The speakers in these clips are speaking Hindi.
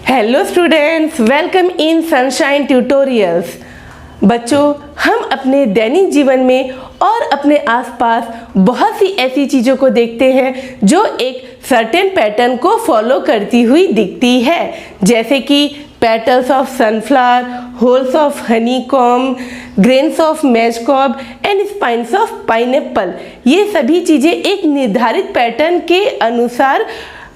Hello students, welcome in sunshine tutorials. बच्चों, हम अपने दैनिक जीवन में और अपने आसपास बहुत सी ऐसी चीज़ों को देखते हैं जो एक सर्टेन पैटर्न को फॉलो करती हुई दिखती है, जैसे कि petals of sunflower, holes of honeycomb, grains of maize cob and spines of pineapple. ये सभी चीज़ें एक निर्धारित पैटर्न के अनुसार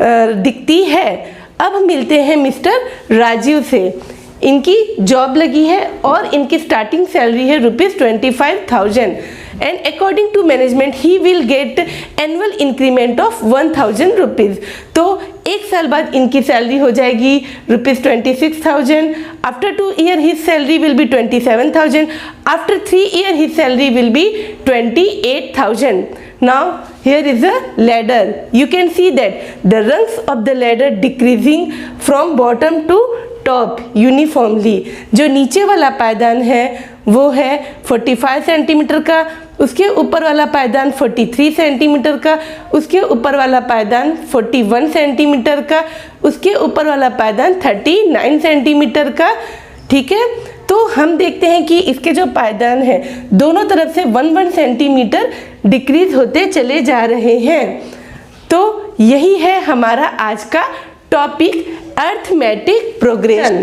दिखती है। अब हम मिलते हैं मिस्टर राजीव से। इनकी जॉब लगी है और इनकी स्टार्टिंग सैलरी है ₹25,000 and according to management he will get annual increment of ₹1,000। तो एक साल बाद इनकी सैलरी हो जाएगी ₹26,000। After 2 years his salary will be 27,000. After 3 years his salary will be 28,000. Now here is a ladder. You can see that the rungs of the ladder decreasing from bottom to top uniformly. जो नीचे वाला पायदान है वो है 45 सेंटीमीटर का, उसके ऊपर वाला पायदान 43 सेंटीमीटर का, उसके ऊपर वाला पायदान 41 सेंटीमीटर का, उसके ऊपर वाला पायदान 39 सेंटीमीटर का। ठीक है, तो हम देखते हैं कि इसके जो पायदान है दोनों तरफ से 1 सेंटीमीटर डिक्रीज होते चले जा रहे हैं। तो यही है हमारा आज का टॉपिक, अर्थमेटिक प्रोग्रेशन।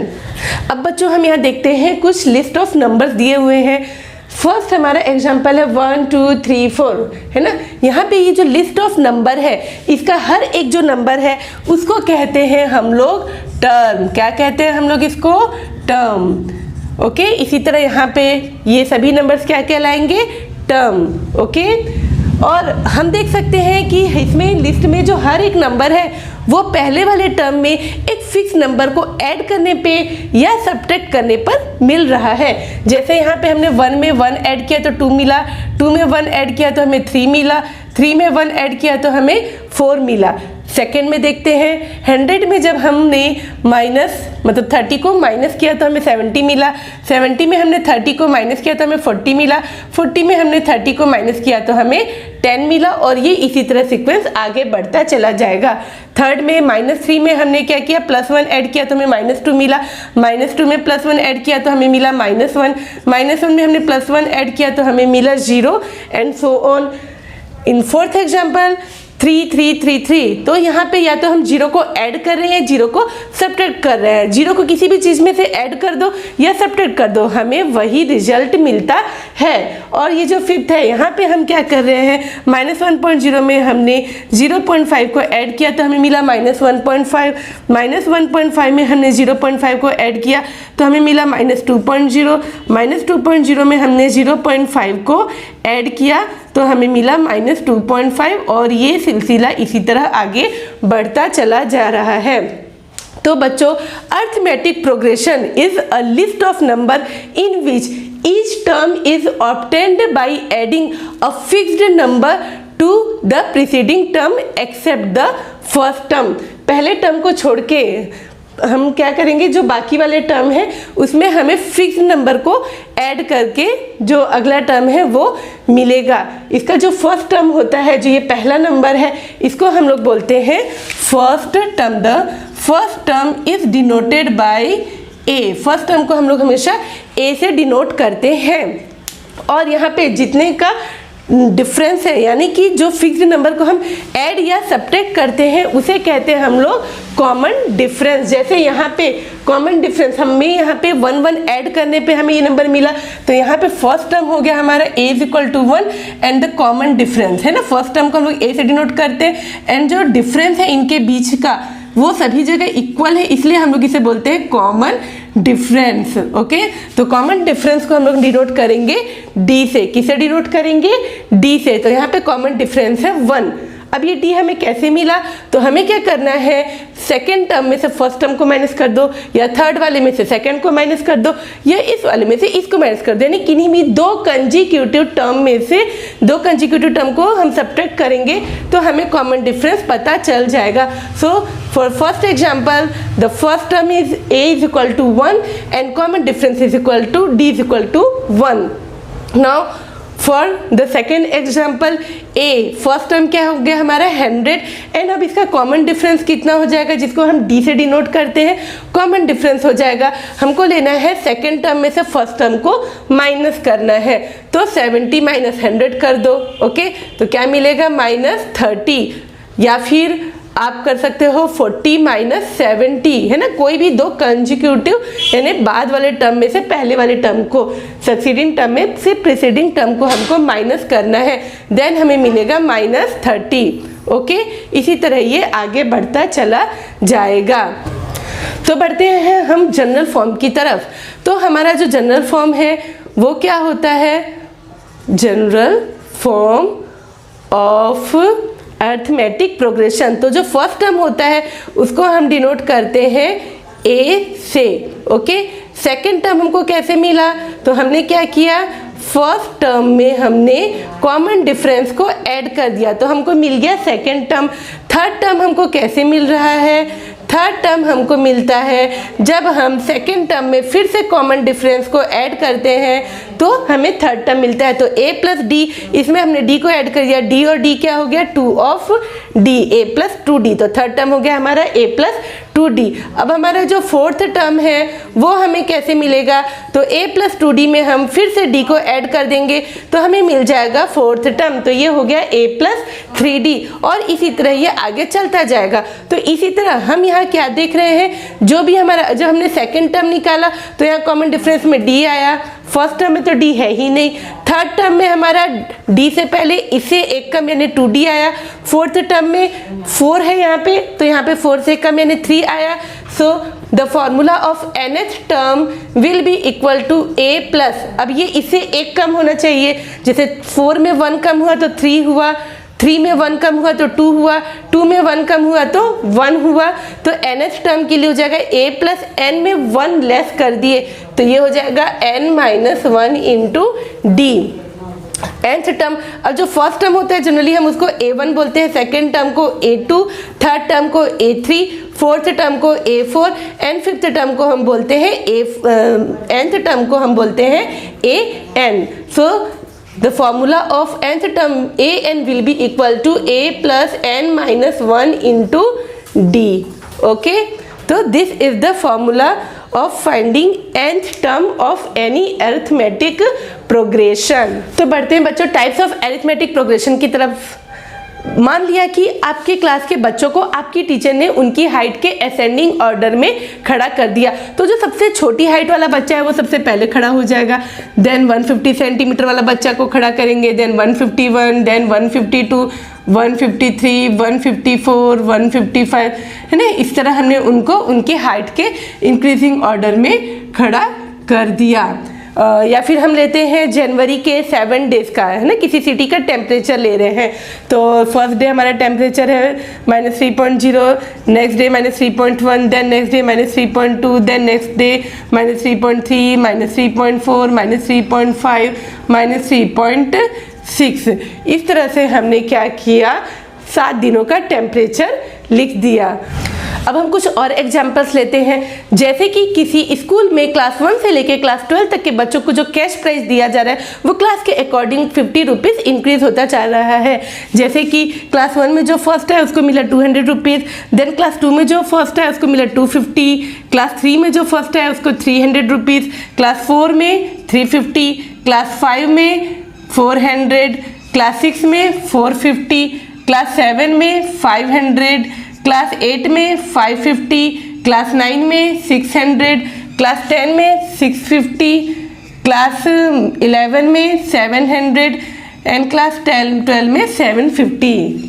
अब बच्चों, हम यहाँ देखते हैं कुछ लिस्ट ऑफ नंबर्स दिए हुए हैं। फर्स्ट हमारा एग्जांपल है 1 2 3 4, है ना। यहाँ पे ये जो लिस्ट ऑफ नंबर है, इसका हर एक जो नंबर है उसको कहते हैं हम लोग टर्म। क्या कहते हैं हम लोग इसको? टर्म। ओके, इसी तरह यहाँ पे ये सभी नंबर्स क्या कहलाएंगे? टर्म। ओके, और हम देख सकते हैं कि इसमें लिस्ट में जो हर एक नंबर है वो पहले वाले टर्म में एक फिक्स नंबर को ऐड करने पे या सब्ट्रैक्ट करने पर मिल रहा है। जैसे यहाँ पे हमने 1 में 1 ऐड किया तो 2 मिला, 2 में 1 ऐड किया तो हमें 3 मिला, 3 में 1 ऐड किया तो हमें 4 मिला। सेकेंड में देखते हैं 100 में जब हमने मतलब 30 को माइनस किया तो हमें 70 मिला, 70 में हमने 30 को माइनस किया तो हमें 40 मिला, 40 में हमने 30 को माइनस किया तो हमें 10 मिला, और ये इसी तरह सीक्वेंस आगे बढ़ता चला जाएगा। थर्ड में -3 में हमने क्या किया? +1 ऐड किया तो हमें -2 मिला, -2 में +1 ऐड किया तो हमें मिला -1, -1 में हमने +1 ऐड किया तो हमें मिला 0 and so on. In fourth example 3 3 3 3, तो यहाँ पे या तो हम 0 को ऐड कर रहे हैं, 0 को सब्ट्रैक्ट कर रहे हैं। 0 को किसी भी चीज़ में से ऐड कर दो या सब्ट्रैक्ट कर दो, हमें वही रिजल्ट मिलता है। और ये जो फिफ्थ है, यहाँ पे हम क्या कर रहे हैं? -1.0 में हमने 0.5 को ऐड किया तो हमें मिला -1.5, -1.5 में हमने 0.5 को ऐड किया तो हमें मिला -2.0, -2.0 में हमने 0.5 को ऐड किया तो हमें मिला -2.5, और ये सिलसिला इसी तरह आगे बढ़ता चला जा रहा है। तो बच्चों, arithmetic progression is a list of number in which each term is obtained by adding a fixed number to the preceding term except the first term. पहले टर्म को छोड़ के हम क्या करेंगे? जो बाकी वाले टर्म है उसमें हमें फिक्स नंबर को ऐड करके जो अगला टर्म है वो मिलेगा। इसका जो फर्स्ट टर्म होता है, जो ये पहला नंबर है, इसको हम लोग बोलते हैं first term. The first term is denoted by A. First term को हम लोग हमेशा ए से डिनोट करते हैं। और यहाँ पे जितने का डिफरेंस है, यानी कि जो फिक्स्ड नंबर को हम ऐड या सब्ट्रैक्ट करते हैं उसे कहते हैं हम लोग कॉमन डिफरेंस। जैसे यहाँ पे कॉमन डिफरेंस, हमें यहाँ पे 1 1 ऐड करने पे हमें ये नंबर मिला, तो यहाँ पे फर्स्ट टर्म हो गया हमारा a = 1 and the common difference, है ना। फर्स्ट टर्म को हम लोग a से डिनोट करते हैं एंड जो डिफरेंस है इनके बीच का वो सभी जगह इक्वल है, इसलिए हम लोग इसे बोलते हैं कॉमन डिफरेंस। ओके, तो कॉमन डिफरेंस को हम लोग डिनोट करेंगे डी से। किसे डिनोट करेंगे? डी से। तो यहाँ पे कॉमन डिफरेंस है 1। अब ये डी हमें कैसे मिला? तो हमें क्या करना है? सेकेंड टर्म में से फर्स्ट टर्म को माइनस कर दो, या थर्ड वाले में से सेकेंड को माइनस कर दो, या इस वाले में से इसको माइनस कर दो। यानी किन्हीं भी 2 कंजिक्यूटिव टर्म में से 2 कंजिक्यूटिव टर्म को हम सब्ट्रैक्ट करेंगे तो हमें कॉमन डिफरेंस पता चल जाएगा। So for first example, the first term is a = 1 and common difference is equal to d = 1। Now for the second example A, first term क्या हो गया हमारा 100 एंड अब इसका कॉमन डिफरेंस कितना हो जाएगा, जिसको हम डी से डिनोट करते हैं, कॉमन डिफरेंस हो जाएगा। हमको लेना है सेकेंड टर्म में से फर्स्ट टर्म को माइनस करना है, तो 70 माइनस 100 कर दो। ओके, तो क्या मिलेगा -30, या फिर आप कर सकते हो 40 माइनस 70, है ना, कोई भी दो कंजिक्यूटिव यानी बाद वाले टर्म में से पहले वाले टर्म को, सक्सीडिंग टर्म में से प्रीसीडिंग टर्म को हमको माइनस करना है, देन हमें मिलेगा -30। ओके, इसी तरह ये आगे बढ़ता चला जाएगा। तो बढ़ते हैं हम जनरल फॉर्म की तरफ। तो हमारा जो जनरल फॉर्म है वो क्या होता है, general form of arithmetic progression. तो जो फर्स्ट टर्म होता है उसको हम डिनोट करते हैं ए से। ओके, सेकेंड टर्म हमको कैसे मिला, तो हमने क्या किया, फर्स्ट टर्म में हमने कॉमन डिफरेंस को ऐड कर दिया, तो हमको मिल गया सेकेंड टर्म। थर्ड टर्म हमको कैसे मिल रहा है, थर्ड टर्म हमको मिलता है जब हम सेकेंड टर्म में फिर से कॉमन डिफरेंस को ऐड करते हैं तो हमें थर्ड टर्म मिलता है। तो a प्लस डी, इसमें हमने d को ऐड कर दिया, d और d क्या हो गया 2 of d, a plus 2d, तो थर्ड टर्म हो गया हमारा a प्लस 2d। अब हमारा जो फोर्थ टर्म है वो हमें कैसे मिलेगा, तो a प्लस 2d में हम फिर से d को ऐड कर देंगे तो हमें मिल जाएगा फोर्थ टर्म, तो ये हो गया a प्लस 3d, और इसी तरह ये आगे चलता जाएगा। तो इसी तरह हम यहाँ क्या देख रहे हैं, जो भी हमारा, जब हमने सेकेंड टर्म निकाला तो यहाँ कॉमन डिफरेंस में d आया, फर्स्ट टर्म में तो d है ही नहीं, थर्ड टर्म में हमारा d से पहले इससे एक कम यानी 2d आया, फोर्थ टर्म में 4 है यहाँ पे, तो यहाँ पे 4 से कम यानी 3 आया। So the formula of nth term will be equal to a plus, अब ये इससे एक कम होना चाहिए, जैसे 4 में 1 कम हुआ तो 3 हुआ, 3 में 1 कम हुआ तो 2 हुआ, 2 में 1 कम हुआ तो 1 हुआ, तो nth टर्म के लिए हो जाएगा a प्लस n में 1 लेस कर दिए तो ये हो जाएगा n minus 1 into D. nth term, अब जो फर्स्ट टर्म होता है जनरली हम उसको a1 बोलते हैं, सेकेंड टर्म को a2, थर्ड टर्म को a3, फोर्थ टर्म को a4 एंड फिफ्थ टर्म को हम बोलते हैं nth टर्म को हम बोलते हैं an। So the formula of nth term an will be equal to a plus n minus 1 into d. Okay, so this is the formula of finding nth term of any arithmetic progression. तो बढ़ते हैं बच्चों टाइप्स ऑफ arithmetic progression की तरफ। मान लिया कि आपके क्लास के बच्चों को आपकी टीचर ने उनकी हाइट के असेंडिंग ऑर्डर में खड़ा कर दिया, तो जो सबसे छोटी हाइट वाला बच्चा है वो सबसे पहले खड़ा हो जाएगा, देन 150 सेंटीमीटर वाला बच्चा को खड़ा करेंगे, देन 151, देन 152, 153, 154, 155, है ना, इस तरह हमने उनको उनके हाइट के इंक्रीजिंग ऑर्डर में खड़ा कर दिया। या फिर हम लेते हैं जनवरी के 7 डेज का, है ना, किसी सिटी का टेम्परेचर ले रहे हैं, तो फर्स्ट डे हमारा टेम्परेचर है -3.0, next day -3.1, then next day -3.2, then next day -3.3, -3.4, -3.5, -3.6। इस तरह से हमने क्या किया, 7 दिनों का टेम्परेचर लिख दिया। अब हम कुछ और एग्जाम्पल्स लेते हैं, जैसे कि किसी स्कूल में क्लास 1 से लेकर क्लास 12 तक के बच्चों को जो कैश प्राइस दिया जा रहा है वो क्लास के अकॉर्डिंग 50 रुपीज़ इंक्रीज होता जा रहा है। जैसे कि क्लास 1 में जो फर्स्ट है उसको मिला 200 रुपीज़, देन क्लास 2 में जो फर्स्ट है उसको मिला 250, क्लास 3 में जो फर्स्ट है उसको 300 रुपीज़, क्लास 4 में 350, क्लास 5 में 400, क्लास 6 में 450, क्लास 7 में 500, क्लास 8 में 550, क्लास 9 में 600, क्लास 10 में 650, क्लास 11 में 700 एंड क्लास 12 में 750।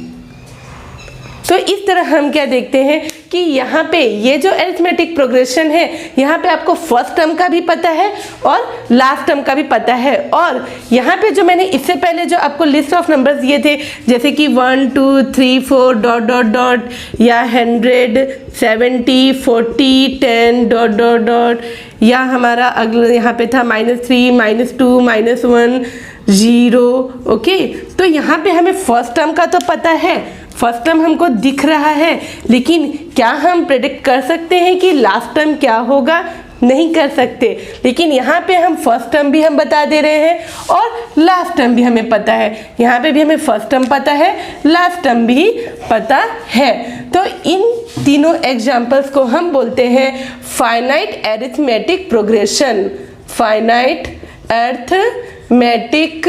तो इस तरह हम क्या देखते हैं कि यहाँ पे ये जो अरिथमेटिक प्रोग्रेशन है, यहाँ पे आपको फर्स्ट टर्म का भी पता है और लास्ट टर्म का भी पता है, और यहाँ पे जो मैंने इससे पहले जो आपको लिस्ट ऑफ नंबर्स दिए थे, जैसे कि 1 2 3 4 डॉट डॉट डॉट, या 100 70 40 10 डॉट डॉट डॉट, या हमारा अगला यहाँ पे था -3 -2 -1 0। ओके, तो यहाँ पे हमें फर्स्ट टर्म का तो पता है, फर्स्ट टर्म हमको दिख रहा है, लेकिन क्या हम प्रेडिक्ट कर सकते हैं कि लास्ट टर्म क्या होगा? नहीं कर सकते। लेकिन यहाँ पे हम फर्स्ट टर्म भी हम बता दे रहे हैं और लास्ट टर्म भी हमें पता है। यहाँ पे भी हमें फर्स्ट टर्म पता है, लास्ट टर्म भी पता है। तो इन तीनों एग्जाम्पल्स को हम बोलते हैं finite arithmetic progression, finite arithmetic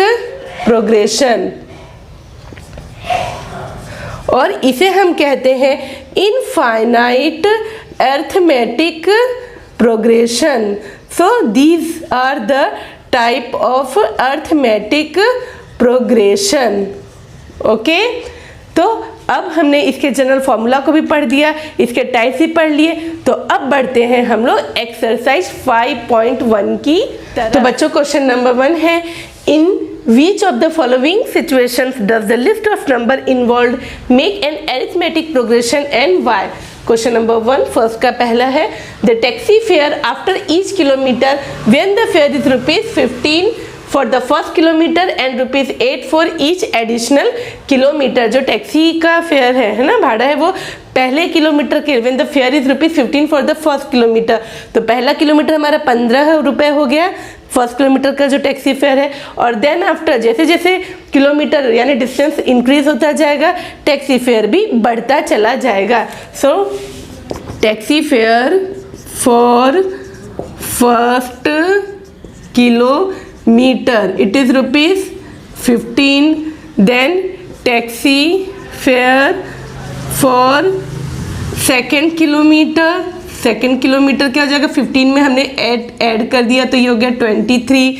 progression, और इसे हम कहते हैं infinite arithmetic progression. So these are the type of arithmetic progression. Okay, तो अब हमने इसके जनरल फॉर्मूला को भी पढ़ दिया, इसके टाइप्स भी पढ़ लिए। तो अब बढ़ते हैं हम लोग एक्सरसाइज 5.1 की तरफ। तो बच्चों क्वेश्चन नंबर 1 है, इन which of the following situations does the list of number involved make an arithmetic progression and why? Question number 1 first का पहला है, the taxi fare after each kilometer when the fare is ₹15 for the first kilometer and ₹8 for each additional kilometer। जो टैक्सी का फेयर है ना, भाड़ा है, वो पहले किलोमीटर के when the fare is ₹15 for the first kilometer, तो पहला किलोमीटर हमारा 15 रुपये हो गया फर्स्ट किलोमीटर का जो टैक्सी फेयर है। और देन आफ्टर जैसे जैसे किलोमीटर यानी डिस्टेंस इंक्रीज होता जाएगा, टैक्सी फेयर भी बढ़ता चला जाएगा। So taxi fare for first kilometre it is ₹15। Then taxi fare for second kilometre, second kilometre क्या हो जाएगा, 15 में हमने ऐड कर दिया तो ये हो गया 23।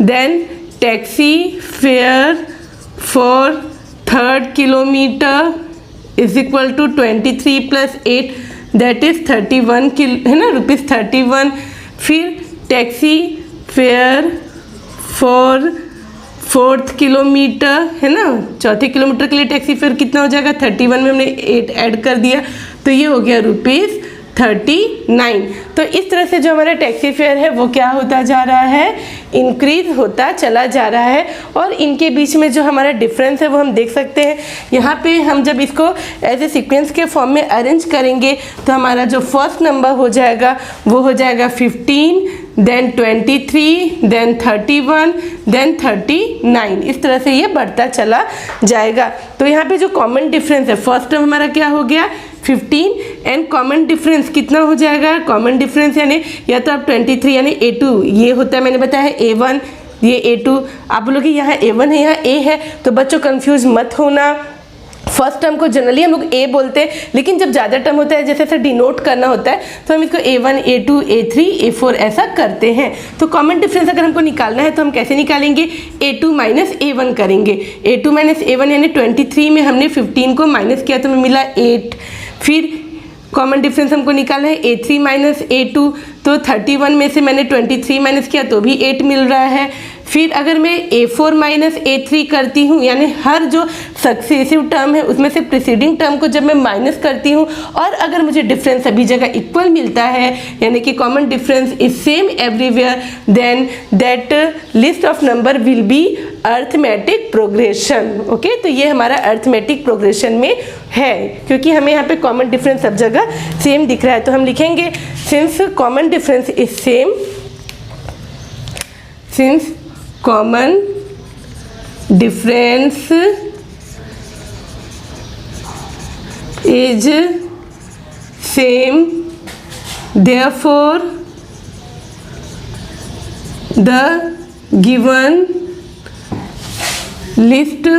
Then taxi fare for third kilometre is equal to 23 + 8 that is 31 है ना, ₹31। फिर taxi fare for fourth kilometre है ना, चौथे किलोमीटर के लिए टैक्सी फेयर कितना हो जाएगा, 31 में हमने 8 ऐड कर दिया तो ये हो गया ₹39। तो इस तरह से जो हमारा टैक्सी फेयर है वो क्या होता जा रहा है, इंक्रीज होता चला जा रहा है। और इनके बीच में जो हमारा डिफरेंस है वो हम देख सकते हैं। यहाँ पे हम जब इसको एज ए सीक्वेंस के फॉर्म में अरेंज करेंगे तो हमारा जो फर्स्ट नंबर हो जाएगा वो हो जाएगा 15, देन 23, देन 31, देन 39। इस तरह से ये बढ़ता चला जाएगा। तो यहाँ पे जो कॉमन डिफरेंस है, फर्स्ट टर्म हमारा क्या हो गया 15 एंड कॉमन डिफरेंस कितना हो जाएगा, कॉमन डिफरेंस यानी या तो आप 23 यानी A2 ये होता है, मैंने बताया है A1, ये A2। आप बोलोगे यहाँ A1 है यहाँ A है, तो बच्चों कंफ्यूज मत होना। फर्स्ट टर्म को जनरली हम लोग A बोलते हैं, लेकिन जब ज़्यादा टर्म होता है जैसे डिनोट करना होता है तो हम इसको A1, A2, A3, A4 ऐसा करते हैं। तो कॉमन डिफरेंस अगर हमको निकालना है तो हम कैसे निकालेंगे, A2 - A1 करेंगे। A2 - A1 यानी 23 में हमने 15 को माइनस किया तो हमें मिला 8। फिर कॉमन डिफरेंस हमको निकालना है A3 - A2, तो 31 में से मैंने 23 माइनस किया तो भी 8 मिल रहा है। फिर अगर मैं A4 - A3 करती हूँ यानी हर जो सक्सेसिव टर्म है उसमें से प्रीसीडिंग टर्म को जब मैं माइनस करती हूँ और अगर मुझे डिफरेंस सभी जगह इक्वल मिलता है यानी कि common difference is same everywhere, then that list of number will be arithmetic progression. Okay, तो ये हमारा अरिथमेटिक प्रोग्रेशन में है क्योंकि हमें यहाँ पे कॉमन डिफरेंस सब जगह सेम दिख रहा है। तो हम लिखेंगे since common difference is same, since common difference is same, therefore the given list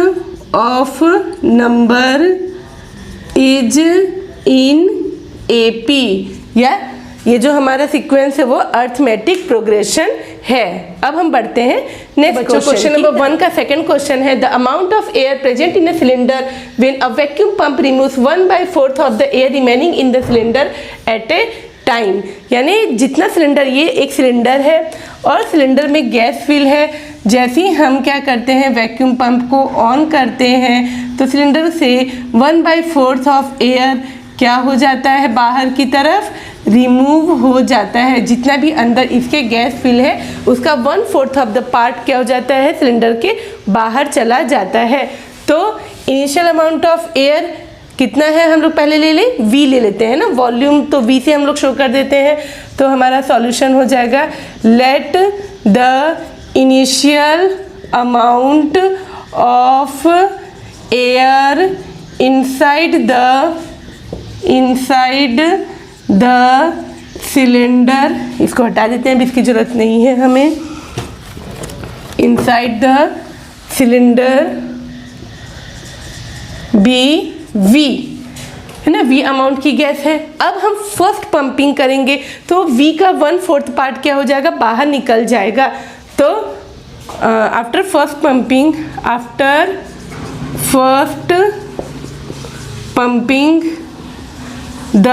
of number is in AP। या ये जो हमारा सीक्वेंस है वो अरिथमेटिक प्रोग्रेशन है। अब हम बढ़ते हैं नेक्स्ट क्वेश्चन नंबर 1 का सेकंड क्वेश्चन है, the amount of air present in a cylinder when a vacuum pump removes 1/4 of the air remaining in the cylinder eight A time. यानी जितना सिलेंडर, ये एक सिलेंडर है और सिलेंडर में गैस फिल है, जैसे ही हम क्या करते हैं वैक्यूम पंप को ऑन करते हैं तो सिलेंडर से 1/4 ऑफ एयर क्या हो जाता है, बाहर की तरफ रिमूव हो जाता है। जितना भी अंदर इसके गैस फिल है उसका 1/4 ऑफ द पार्ट क्या हो जाता है, सिलेंडर के बाहर चला जाता है। तो इनिशियल अमाउंट ऑफ एयर कितना है हम लोग पहले ले लें, V ले लेते हैं ना, वॉल्यूम तो V से हम लोग शो कर देते हैं। तो हमारा सॉल्यूशन हो जाएगा let the initial amount of air inside the cylinder, इसको हटा देते हैं, अभी इसकी ज़रूरत नहीं है हमें, inside the cylinder be V, है ना, V अमाउंट की गैस है। अब हम फर्स्ट पंपिंग करेंगे तो V का 1/4 पार्ट क्या हो जाएगा, बाहर निकल जाएगा। तो after first pumping the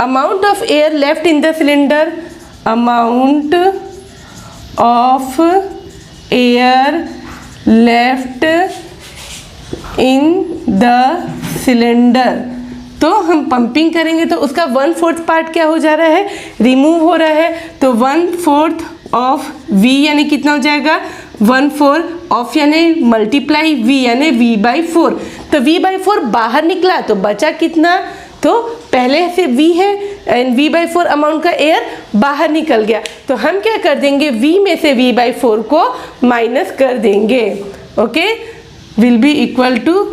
amount of air left in the cylinder, amount of air left in the cylinder, तो हम पंपिंग करेंगे तो उसका 1/4 पार्ट क्या हो जा रहा है, रिमूव हो रहा है। तो 1/4 ऑफ V यानी कितना हो जाएगा, 1/4 ऑफ यानी मल्टीप्लाई V यानी V/4। तो V/4 बाहर निकला तो बचा कितना, तो पहले से V है एंड V/4 अमाउंट का एयर बाहर निकल गया। तो हम क्या कर देंगे, V में से V/4 को माइनस कर देंगे। Okay, will be equal to,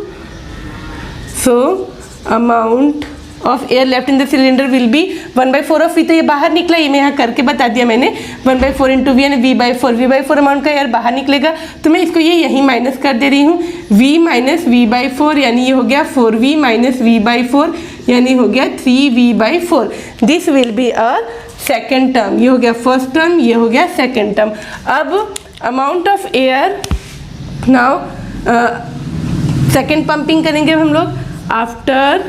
so amount of air left in the cylinder will be 1/4 of V, तो ये बाहर निकला, ये मैं यहाँ करके बता दिया मैंने, 1/4 इंटू V यानी V/4 अमाउंट का एयर बाहर निकलेगा, तो मैं इसको ये यहीं माइनस कर दे रही हूँ, V माइनस V/4 यानी ये हो गया 4V माइनस V/4 यानी हो गया 3V/4। This will be a second term, ये हो गया फर्स्ट टर्म, ये हो गया सेकेंड टर्म। अब amount of air, now second pumping करेंगे हम लोग, after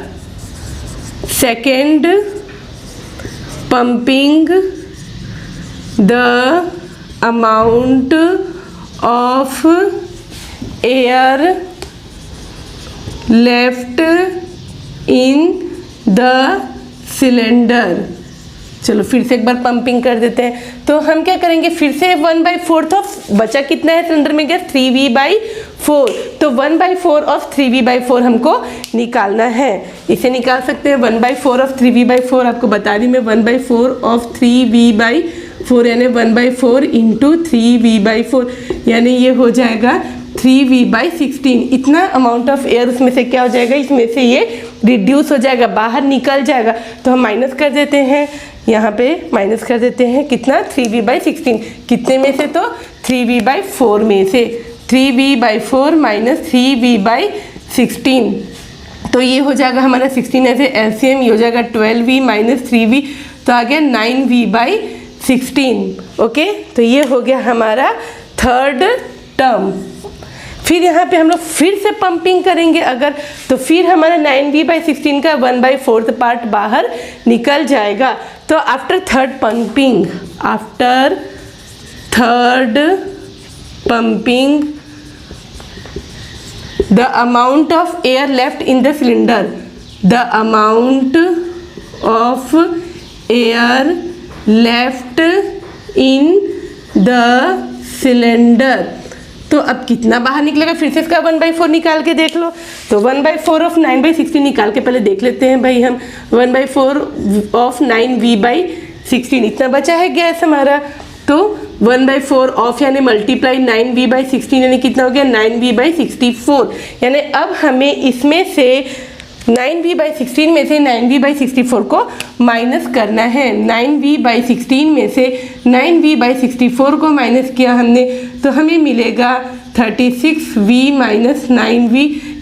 second pumping the amount of air left in the cylinder. चलो फिर से एक बार पंपिंग कर देते हैं। तो हम क्या करेंगे, फिर से 1/4 ऑफ, बचा कितना है सिलेंडर में गैस, 3V/4, तो 1/4 ऑफ 3V/4 हमको निकालना है। इसे निकाल सकते हैं 1/4 ऑफ 3V/4, आपको बता दी मैं, 1/4 ऑफ 3V/4 यानी 1/4 इंटू 3V/4 यानी ये हो जाएगा 3V/16। इतना अमाउंट ऑफ एयर उसमें से क्या हो जाएगा, इसमें से ये रिड्यूस हो जाएगा, बाहर निकल जाएगा। तो हम माइनस कर देते हैं, यहाँ पे माइनस कर देते हैं कितना, 3V/16, कितने में से, तो 3V/4 में से, 3V/4 माइनस 3V/16, तो ये हो जाएगा हमारा 16 ऐसे LCM, ये हो जाएगा 12V माइनस 3V, तो आ गया 9V/16। ओके, तो ये हो गया हमारा थर्ड टर्म। फिर यहाँ पे हम लोग फिर से पंपिंग करेंगे अगर, तो फिर हमारा 9V/16 का 1/4 पार्ट बाहर निकल जाएगा। तो after third pumping the amount of air left in the cylinder, the amount of air left in the cylinder, तो अब कितना बाहर निकलेगा, फिर से इसका 1/4 निकाल के देख लो। तो 1/4 ऑफ 9/16 निकाल के पहले देख लेते हैं भाई हम, 1/4 ऑफ 9V/16 इतना बचा है गैस हमारा। तो 1/4 ऑफ यानी मल्टीप्लाई 9V/16 यानी कितना हो गया, 9V/64, यानी अब हमें इसमें से 9V/16 में से 9V/64 को माइनस करना है। 9V/16 में से 9V/64 को माइनस किया हमने तो हमें मिलेगा 36V माइनस 9V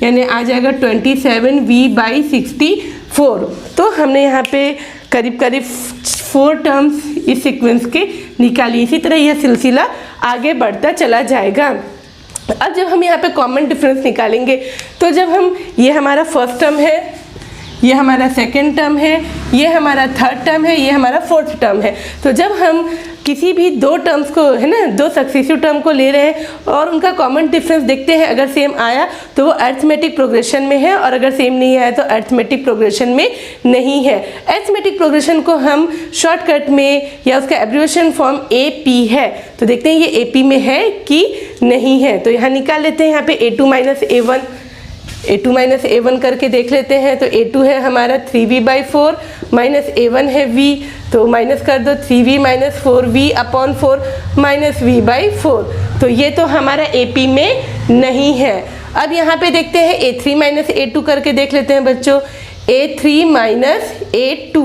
यानी आ जाएगा 27V/64। तो हमने यहाँ पे करीब करीब 4 टर्म्स इस सीक्वेंस के निकाली। इसी तरह यह सिलसिला आगे बढ़ता चला जाएगा। अब जब हम यहाँ पे कॉमन डिफरेंस निकालेंगे तो जब हम, ये हमारा फर्स्ट टर्म है, ये हमारा सेकेंड टर्म है, ये हमारा थर्ड टर्म है, ये हमारा फोर्थ टर्म है, तो जब हम किसी भी दो टर्म्स को, है ना, दो सक्सेसिव टर्म को ले रहे हैं और उनका कॉमन डिफरेंस देखते हैं, अगर सेम आया तो वो अरिथमेटिक प्रोग्रेशन में है और अगर सेम नहीं आया तो अरिथमेटिक प्रोग्रेशन में नहीं है। अरिथमेटिक प्रोग्रेशन को हम शॉर्टकट में या उसका एब्रिविएशन फॉर्म AP है, तो देखते हैं ये AP में है कि नहीं है। तो यहाँ निकाल लेते हैं, यहाँ पे A2 minus A1, A2 minus A1 करके देख लेते हैं। तो A2 है हमारा 3v/4 माइनस A1 है v, तो माइनस कर दो 3v minus 4v/4 minus v/4। तो ये तो हमारा AP में नहीं है। अब यहाँ पे देखते हैं A3 माइनस A2 करके देख लेते हैं बच्चों। A3 माइनस A2,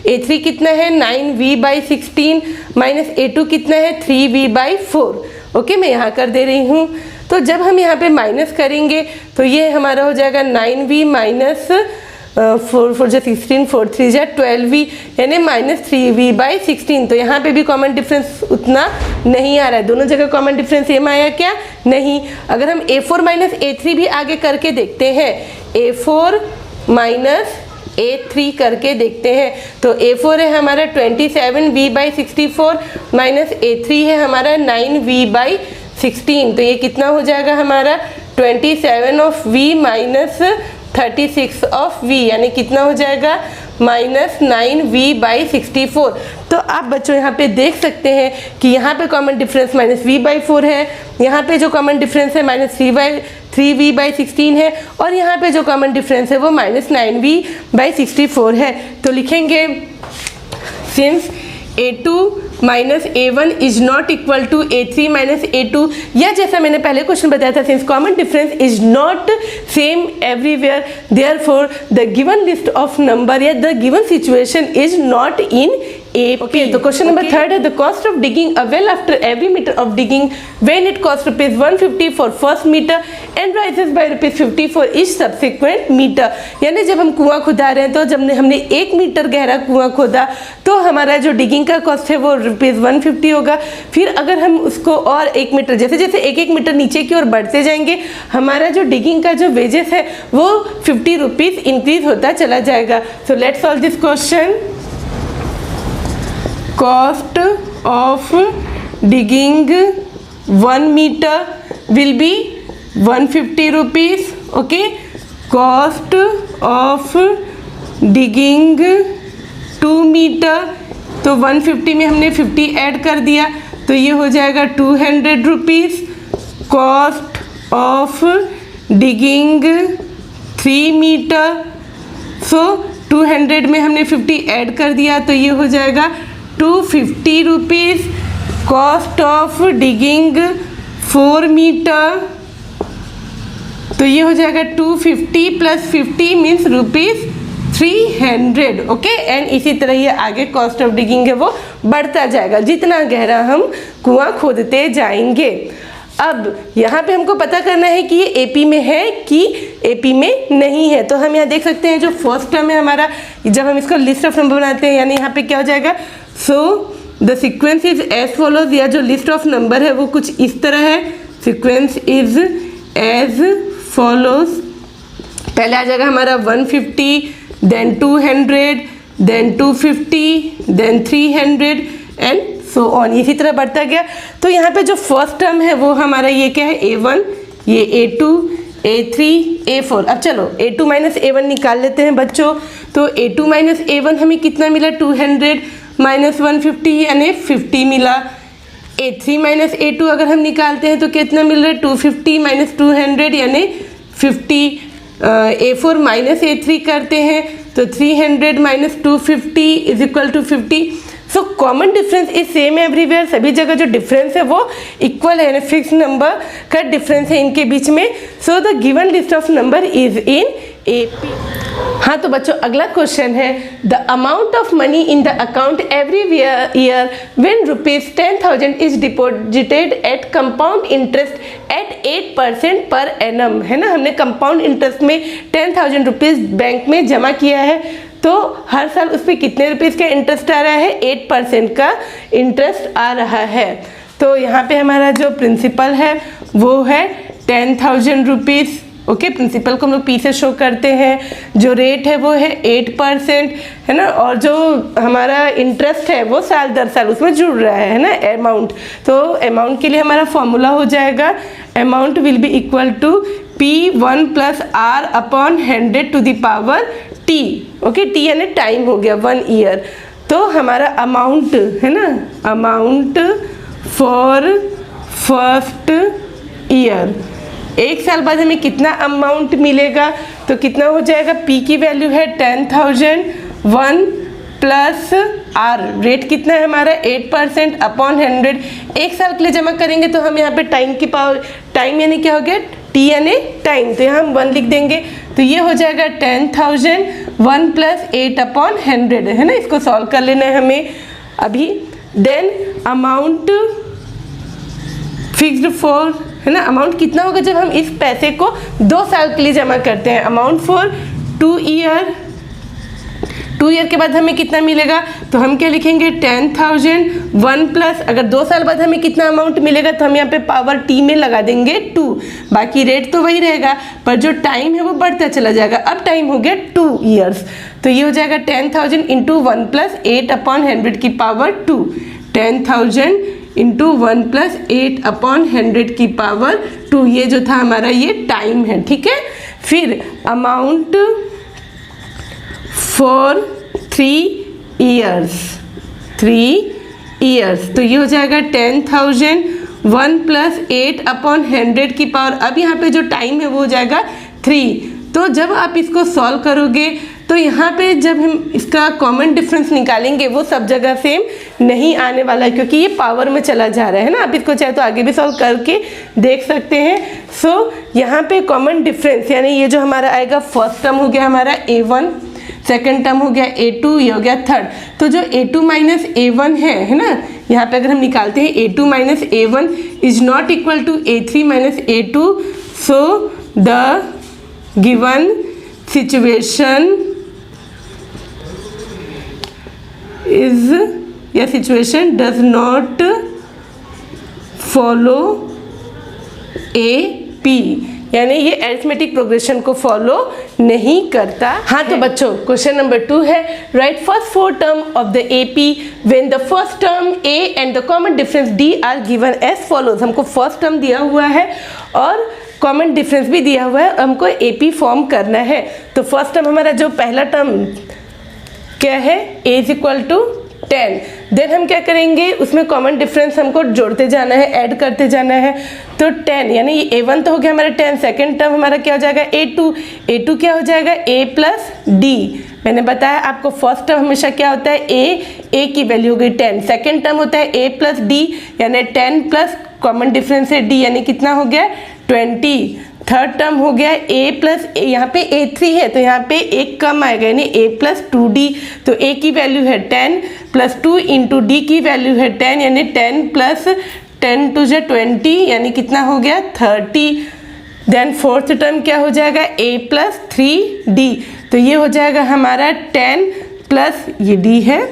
A3 कितना है 9v/16 माइनस A2 कितना है 3v/4। ओके, मैं यहाँ कर दे रही हूँ। तो जब हम यहाँ पे माइनस करेंगे तो ये हमारा हो जाएगा 9v माइनस 4 जा 16, 4 3 जा 12v, यानी माइनस 3v/16। तो यहाँ पे भी कॉमन डिफरेंस उतना नहीं आ रहा है, दोनों जगह कॉमन डिफरेंस सेम आया क्या? नहीं। अगर हम A4 माइनस A3 भी आगे करके देखते हैं, A4 माइनस A3 करके देखते हैं, तो A4 है हमारा 27v/64 माइनस A3 है हमारा 9v/16। तो ये कितना हो जाएगा हमारा 27 of v minus 36 of v, यानी कितना हो जाएगा माइनस 9v/64। तो आप बच्चों यहाँ पे देख सकते हैं कि यहाँ पे कॉमन डिफरेंस माइनस v/4 है, यहाँ पे जो कॉमन डिफरेंस है माइनस 3v/16 है, और यहाँ पे जो कॉमन डिफरेंस है वो माइनस 9v/64 है। तो लिखेंगे since A2 minus A1 is not equal to A3 minus A2, या जैसा मैंने पहले क्वेश्चन बताया था, since common difference is not same everywhere, therefore the given list of number या the given situation is not in AP। तो क्वेश्चन नंबर 3 है the cost of digging a well after every metre of digging when it cost ₹150 for first metre and rises by ₹50 for each subsequent metre. यानी जब हम कुआं खुदा रहे हैं, तो जब हमने 1 मीटर गहरा कुआं खोदा तो हमारा जो डिगिंग का कॉस्ट है वो ₹150 होगा। फिर अगर हम उसको और 1 मीटर, जैसे जैसे 1 मीटर नीचे की ओर बढ़ते जाएंगे, हमारा जो डिगिंग का जो वेजेस है वो ₹50 इंक्रीज होता चला जाएगा। So let's solve this question. Cost of digging 1 meter will be ₹150. Okay, cost of digging 2 meter, तो 150 में हमने 50 ऐड कर दिया, तो ये हो जाएगा ₹200। कॉस्ट ऑफ डिगिंग 3 मीटर, सो 200 में हमने 50 ऐड कर दिया, तो ये हो जाएगा ₹250। कॉस्ट ऑफ डिगिंग 4 मीटर, तो ये हो जाएगा 250 प्लस 50 मीन्स ₹300। ओके, एंड इसी तरह ये आगे कॉस्ट ऑफ डिगिंग है वो बढ़ता जाएगा जितना गहरा हम कुआं खोदते जाएंगे। अब यहाँ पे हमको पता करना है कि ये AP में है कि AP में नहीं है। तो हम यहाँ देख सकते हैं जो फर्स्ट टर्म है हमारा, जब हम इसको लिस्ट ऑफ नंबर बनाते हैं, यानी यहाँ पे क्या हो जाएगा, so the sequence is as follows, या जो लिस्ट ऑफ नंबर है वो कुछ इस तरह है। सीक्वेंस इज एज फॉलोज, पहले आ जाएगा हमारा 150, then 200, then 250, then 300 and so on, इसी तरह बढ़ता गया। तो यहाँ पे जो फर्स्ट टर्म है वो हमारा ये क्या है, A1, ये A2, A3, A4। अब चलो A2 माइनस A1 निकाल लेते हैं बच्चों। तो A2 माइनस A1 हमें कितना मिला, 200 माइनस 150 यानी 50 मिला। A3 माइनस A2 अगर हम निकालते हैं तो कितना मिल रहा है, 250 माइनस 200 यानी 50। A4 माइनस A3 करते हैं तो 300 minus 250 is equal to 50। So common difference is same everywhere, सभी जगह जो डिफरेंस है वो इक्वल है, यानी फिक्स नंबर का डिफरेंस है इनके बीच में। So the given list of number is in AP। हाँ, तो बच्चों अगला क्वेश्चन है the amount of money in the account every year when ₹10,000 is deposited at compound interest at 8% per annum, है ना। हमने कंपाउंड इंटरेस्ट में 10,000 रुपीज़ बैंक में जमा किया है, तो हर साल उस पर कितने रुपीज़ का इंटरेस्ट आ रहा है, 8% का इंटरेस्ट आ रहा है। तो यहाँ पे हमारा जो प्रिंसिपल है वो है 10,000 रुपीज़। ओके, प्रिंसिपल को हम लोग P से शो करते हैं, जो रेट है वो है 8%, है ना, और जो हमारा इंटरेस्ट है वो साल दर साल उसमें जुड़ रहा है ना, अमाउंट। तो अमाउंट के लिए हमारा फॉर्मूला हो जाएगा, amount will be equal to P1 plus R upon 100 to the power T। Okay, T यानी टाइम हो गया, 1 ईयर। तो हमारा अमाउंट है ना, अमाउंट फॉर फर्स्ट ईयर 1 साल बाद हमें कितना अमाउंट मिलेगा, तो कितना हो जाएगा, पी की वैल्यू है 10,000, 1 प्लस आर, रेट कितना है हमारा 8% अपॉन 100। 1 साल के लिए जमा करेंगे तो हम यहाँ पे टाइम की पावर, टाइम यानी क्या हो गया, टी यानी टाइम, तो यहाँ हम 1 लिख देंगे। तो ये हो जाएगा 10,000, 1 प्लस 8 अपॉन 100, है ना। इसको सॉल्व कर लेना है हमें अभी। देन अमाउंट फिक्स्ड फॉर, है ना, अमाउंट कितना होगा जब हम इस पैसे को 2 साल के लिए जमा करते हैं। अमाउंट फॉर 2 ईयर, 2 ईयर के बाद हमें कितना मिलेगा, तो हम क्या लिखेंगे 10,000, 1 प्लस, अगर 2 साल बाद हमें कितना अमाउंट मिलेगा तो हम यहाँ पे पावर टी में लगा देंगे 2, बाकी रेट तो वही रहेगा पर जो टाइम है वो बढ़ता चला जाएगा। अब टाइम हो गया 2 ईयर्स, तो ये हो जाएगा 10,000 इंटू 1 प्लस 8 अपॉन 100 की पावर 2, 10,000 इंटू 1 प्लस 8 अपॉन 100 की पावर 2, ये जो था हमारा ये टाइम है, ठीक है। फिर अमाउंट फॉर 3 ईयर्स, 3 ईयर्स, तो ये हो जाएगा 10,000, 1 प्लस 8 अपॉन 100 की पावर, अब यहाँ पे जो टाइम है वो हो जाएगा 3। तो जब आप इसको सॉल्व करोगे तो यहाँ पे जब हम इसका कॉमन डिफरेंस निकालेंगे वो सब जगह सेम नहीं आने वाला है, क्योंकि ये पावर में चला जा रहा है ना। आप इसको चाहे तो आगे भी सॉल्व करके देख सकते हैं। सो यहाँ पे कॉमन डिफरेंस यानी ये जो हमारा आएगा, फर्स्ट टर्म हो गया हमारा A1, सेकेंड टर्म हो गया A2, ये हो गया थर्ड। तो जो A2 माइनस A1 है ना, यहाँ पे अगर हम निकालते हैं A2 minus A1 is not equal to A3 minus A2, so the given situation is, या situation does not follow AP, यानी ये अरिथमेटिक प्रोग्रेशन को फॉलो नहीं करता। हाँ तो बच्चों क्वेश्चन नंबर 2 है, write first 4 term of the AP when the first term A and the common difference D are given as follows. हमको फर्स्ट टर्म दिया हुआ है और कॉमन डिफरेंस भी दिया हुआ है, हमको AP फॉर्म करना है। तो फर्स्ट टर्म हमारा जो पहला टर्म क्या है, A is equal to 10, then हम क्या करेंगे उसमें कॉमन डिफरेंस हमको जोड़ते जाना है, ऐड करते जाना है। तो 10 यानी ये A1 तो हो गया हमारा 10, सेकेंड टर्म हमारा क्या हो जाएगा A2, A2 क्या हो जाएगा A प्लस D। मैंने बताया आपको फर्स्ट टर्म हमेशा क्या होता है A की वैल्यू हो गई 10, सेकेंड टर्म होता है A प्लस D यानी 10 प्लस कॉमन डिफरेंस है D यानी कितना हो गया 20, थर्ड टर्म हो गया A प्लस, यहाँ पे A3 है तो यहाँ पे एक कम आएगा यानी A प्लस 2D, तो A की वैल्यू है 10 प्लस 2 इंटू D की वैल्यू है 10 यानी 10 प्लस 10 टू जो 20 यानी कितना हो गया 30। देन फोर्थ टर्म क्या हो जाएगा A प्लस 3D, तो ये हो जाएगा हमारा 10 प्लस ये D है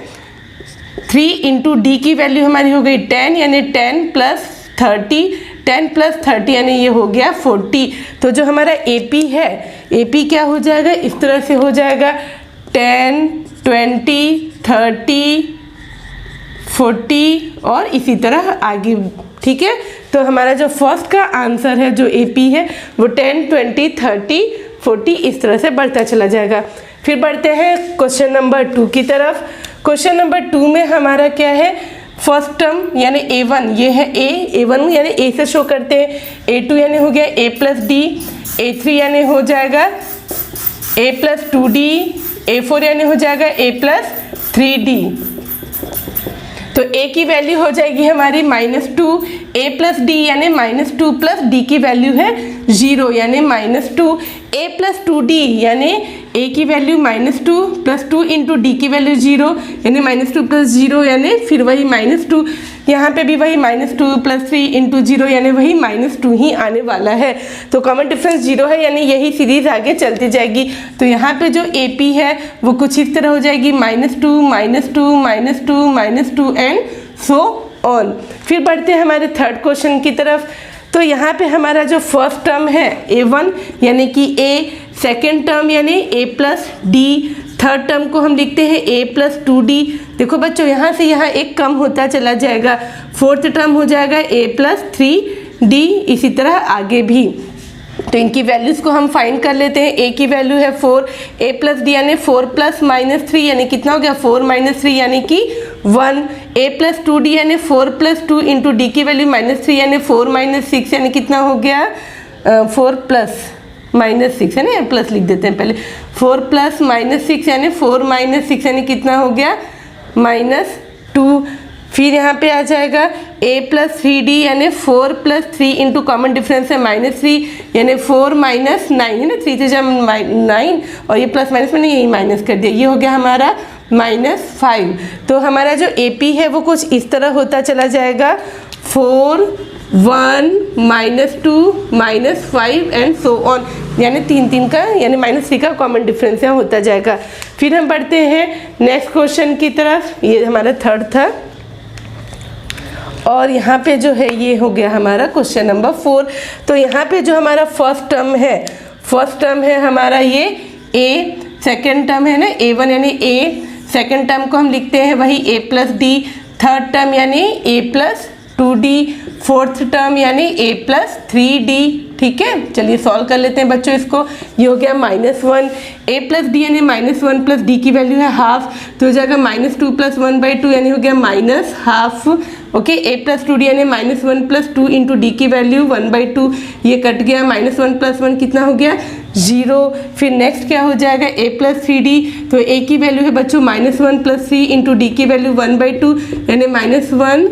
3 इंटू D की वैल्यू हमारी हो गई 10 यानी 10 प्लस 30, 10 प्लस 30 यानी ये हो गया 40। तो जो हमारा AP है, AP क्या हो जाएगा इस तरह से हो जाएगा 10, 20, 30, 40 और इसी तरह आगे, ठीक है। तो हमारा जो फर्स्ट का आंसर है जो AP है वो 10, 20, 30, 40 इस तरह से बढ़ता चला जाएगा। फिर बढ़ते हैं क्वेश्चन नंबर 2 की तरफ। क्वेश्चन नंबर 2 में हमारा क्या है, फर्स्ट टर्म यानी A1, ये है A1 यानी A से शो करते हैं, A2 यानी हो गया A प्लस D, A3 यानी हो जाएगा A प्लस 2D, A4 यानी हो जाएगा A प्लस 3D। तो A की वैल्यू हो जाएगी हमारी -2, A प्लस D यानी -2 प्लस D की वैल्यू है 0 यानी -2, A प्लस 2D यानी A की वैल्यू -2 प्लस 2 इंटू D की वैल्यू 0 यानी -2 प्लस 0 यानी फिर वही -2, यहाँ पे भी वही -2 प्लस 3 इंटू 0 यानी वही -2 ही आने वाला है। तो कॉमन डिफरेंस 0 है यानी यही सीरीज आगे चलती जाएगी। तो यहाँ पे जो AP है वो कुछ इस तरह हो जाएगी -2, -2, -2, -2 एंड सो ऑन। फिर बढ़ते हैं हमारे थर्ड क्वेश्चन की तरफ। तो यहाँ पे हमारा जो फर्स्ट टर्म है A1 यानी कि A, सेकेंड टर्म यानी A plus D, third term को हम लिखते हैं A प्लस 2D। देखो बच्चों यहाँ से यहाँ एक कम होता चला जाएगा, फोर्थ टर्म हो जाएगा A प्लस 3D, इसी तरह आगे भी। तो इनकी वैल्यूज़ को हम फाइंड कर लेते हैं। A की वैल्यू है 4, A प्लस D यानी 4 प्लस -3 यानी कितना हो गया 4 - 3 यानी कि 1, A प्लस 2D यानी 4 प्लस 2 इंटू D की वैल्यू -3 यानी 4 - 6 यानी कितना हो गया 4 प्लस माइनस 6 है ना, प्लस लिख देते हैं पहले, 4 प्लस माइनस 6 यानी 4 माइनस 6 यानी कितना हो गया -2। फिर यहाँ पे आ जाएगा a प्लस 3d यानी 4 प्लस 3 इंटू कॉमन डिफरेंस है -3 यानी 4 माइनस 9 है ना, 3 से जब 9 और ये प्लस माइनस में नहीं, यही माइनस कर दिया, ये हो गया हमारा -5। तो हमारा जो AP है वो कुछ इस तरह होता चला जाएगा 4 1 -2 -5 एंड सो ऑन, यानी 3 का यानी -3 का कॉमन डिफरेंस यहाँ होता जाएगा। फिर हम बढ़ते हैं नेक्स्ट क्वेश्चन की तरफ, ये हमारा थर्ड था और यहाँ पे जो है ये हो गया हमारा क्वेश्चन नंबर 4। तो यहाँ पे जो हमारा फर्स्ट टर्म है हमारा ये a, सेकेंड टर्म है ना A1 यानी a, सेकेंड टर्म को हम लिखते हैं वही a plus D, third term यानी a plus 2d, fourth term यानी a प्लस 3d। ठीक है, चलिए सॉल्व कर लेते हैं बच्चों इसको। ये हो गया -1, a प्लस डी यानी -1 प्लस d की वैल्यू है हाफ, तो हो जाएगा -2 प्लस 1/2 यानी हो गया -12। ओके, a प्लस 2d यानी -1 प्लस 2 इंटू डी की वैल्यू 1/2, ये कट गया, -1 प्लस 1 कितना हो गया 0। फिर नेक्स्ट क्या हो जाएगा a प्लस 3d, तो a की वैल्यू है बच्चों -1 प्लस 3 इंटू डी की वैल्यू 1/2 यानी -1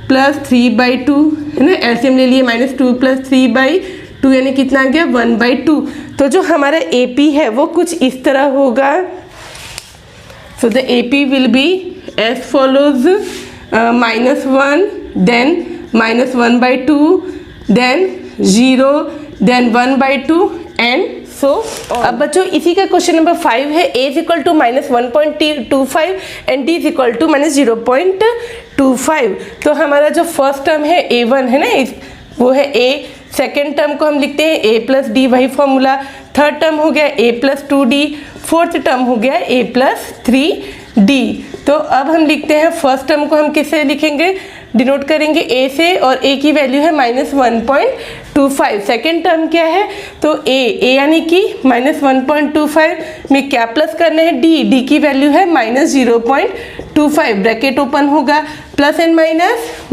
प्लस 3/2 है ना, एलसीएम ले लिए, -2 प्लस 3/2 यानी कितना आ गया 1/2। तो जो हमारा AP है वो कुछ इस तरह होगा। So the AP will be as follows, -1 then -1/2 then 0 then 1/2 and so. अब बच्चों इसी का क्वेश्चन नंबर 5 है, a is equal to -1.25 and d is equal to -0.25। तो हमारा जो फर्स्ट टर्म है A1 है ना, वो है a, सेकेंड टर्म को हम लिखते हैं a प्लस डी, वही फॉर्मूला, थर्ड टर्म हो गया a plus 2d, fourth term हो गया a प्लस 3d। तो अब हम लिखते हैं फर्स्ट टर्म को हम किससे लिखेंगे, डिनोट करेंगे a से, और a की वैल्यू है -1.25। सेकेंड टर्म क्या है, तो a यानी कि -1.25 में क्या प्लस करना है d की वैल्यू है -0.25, ब्रैकेट ओपन होगा, प्लस एंड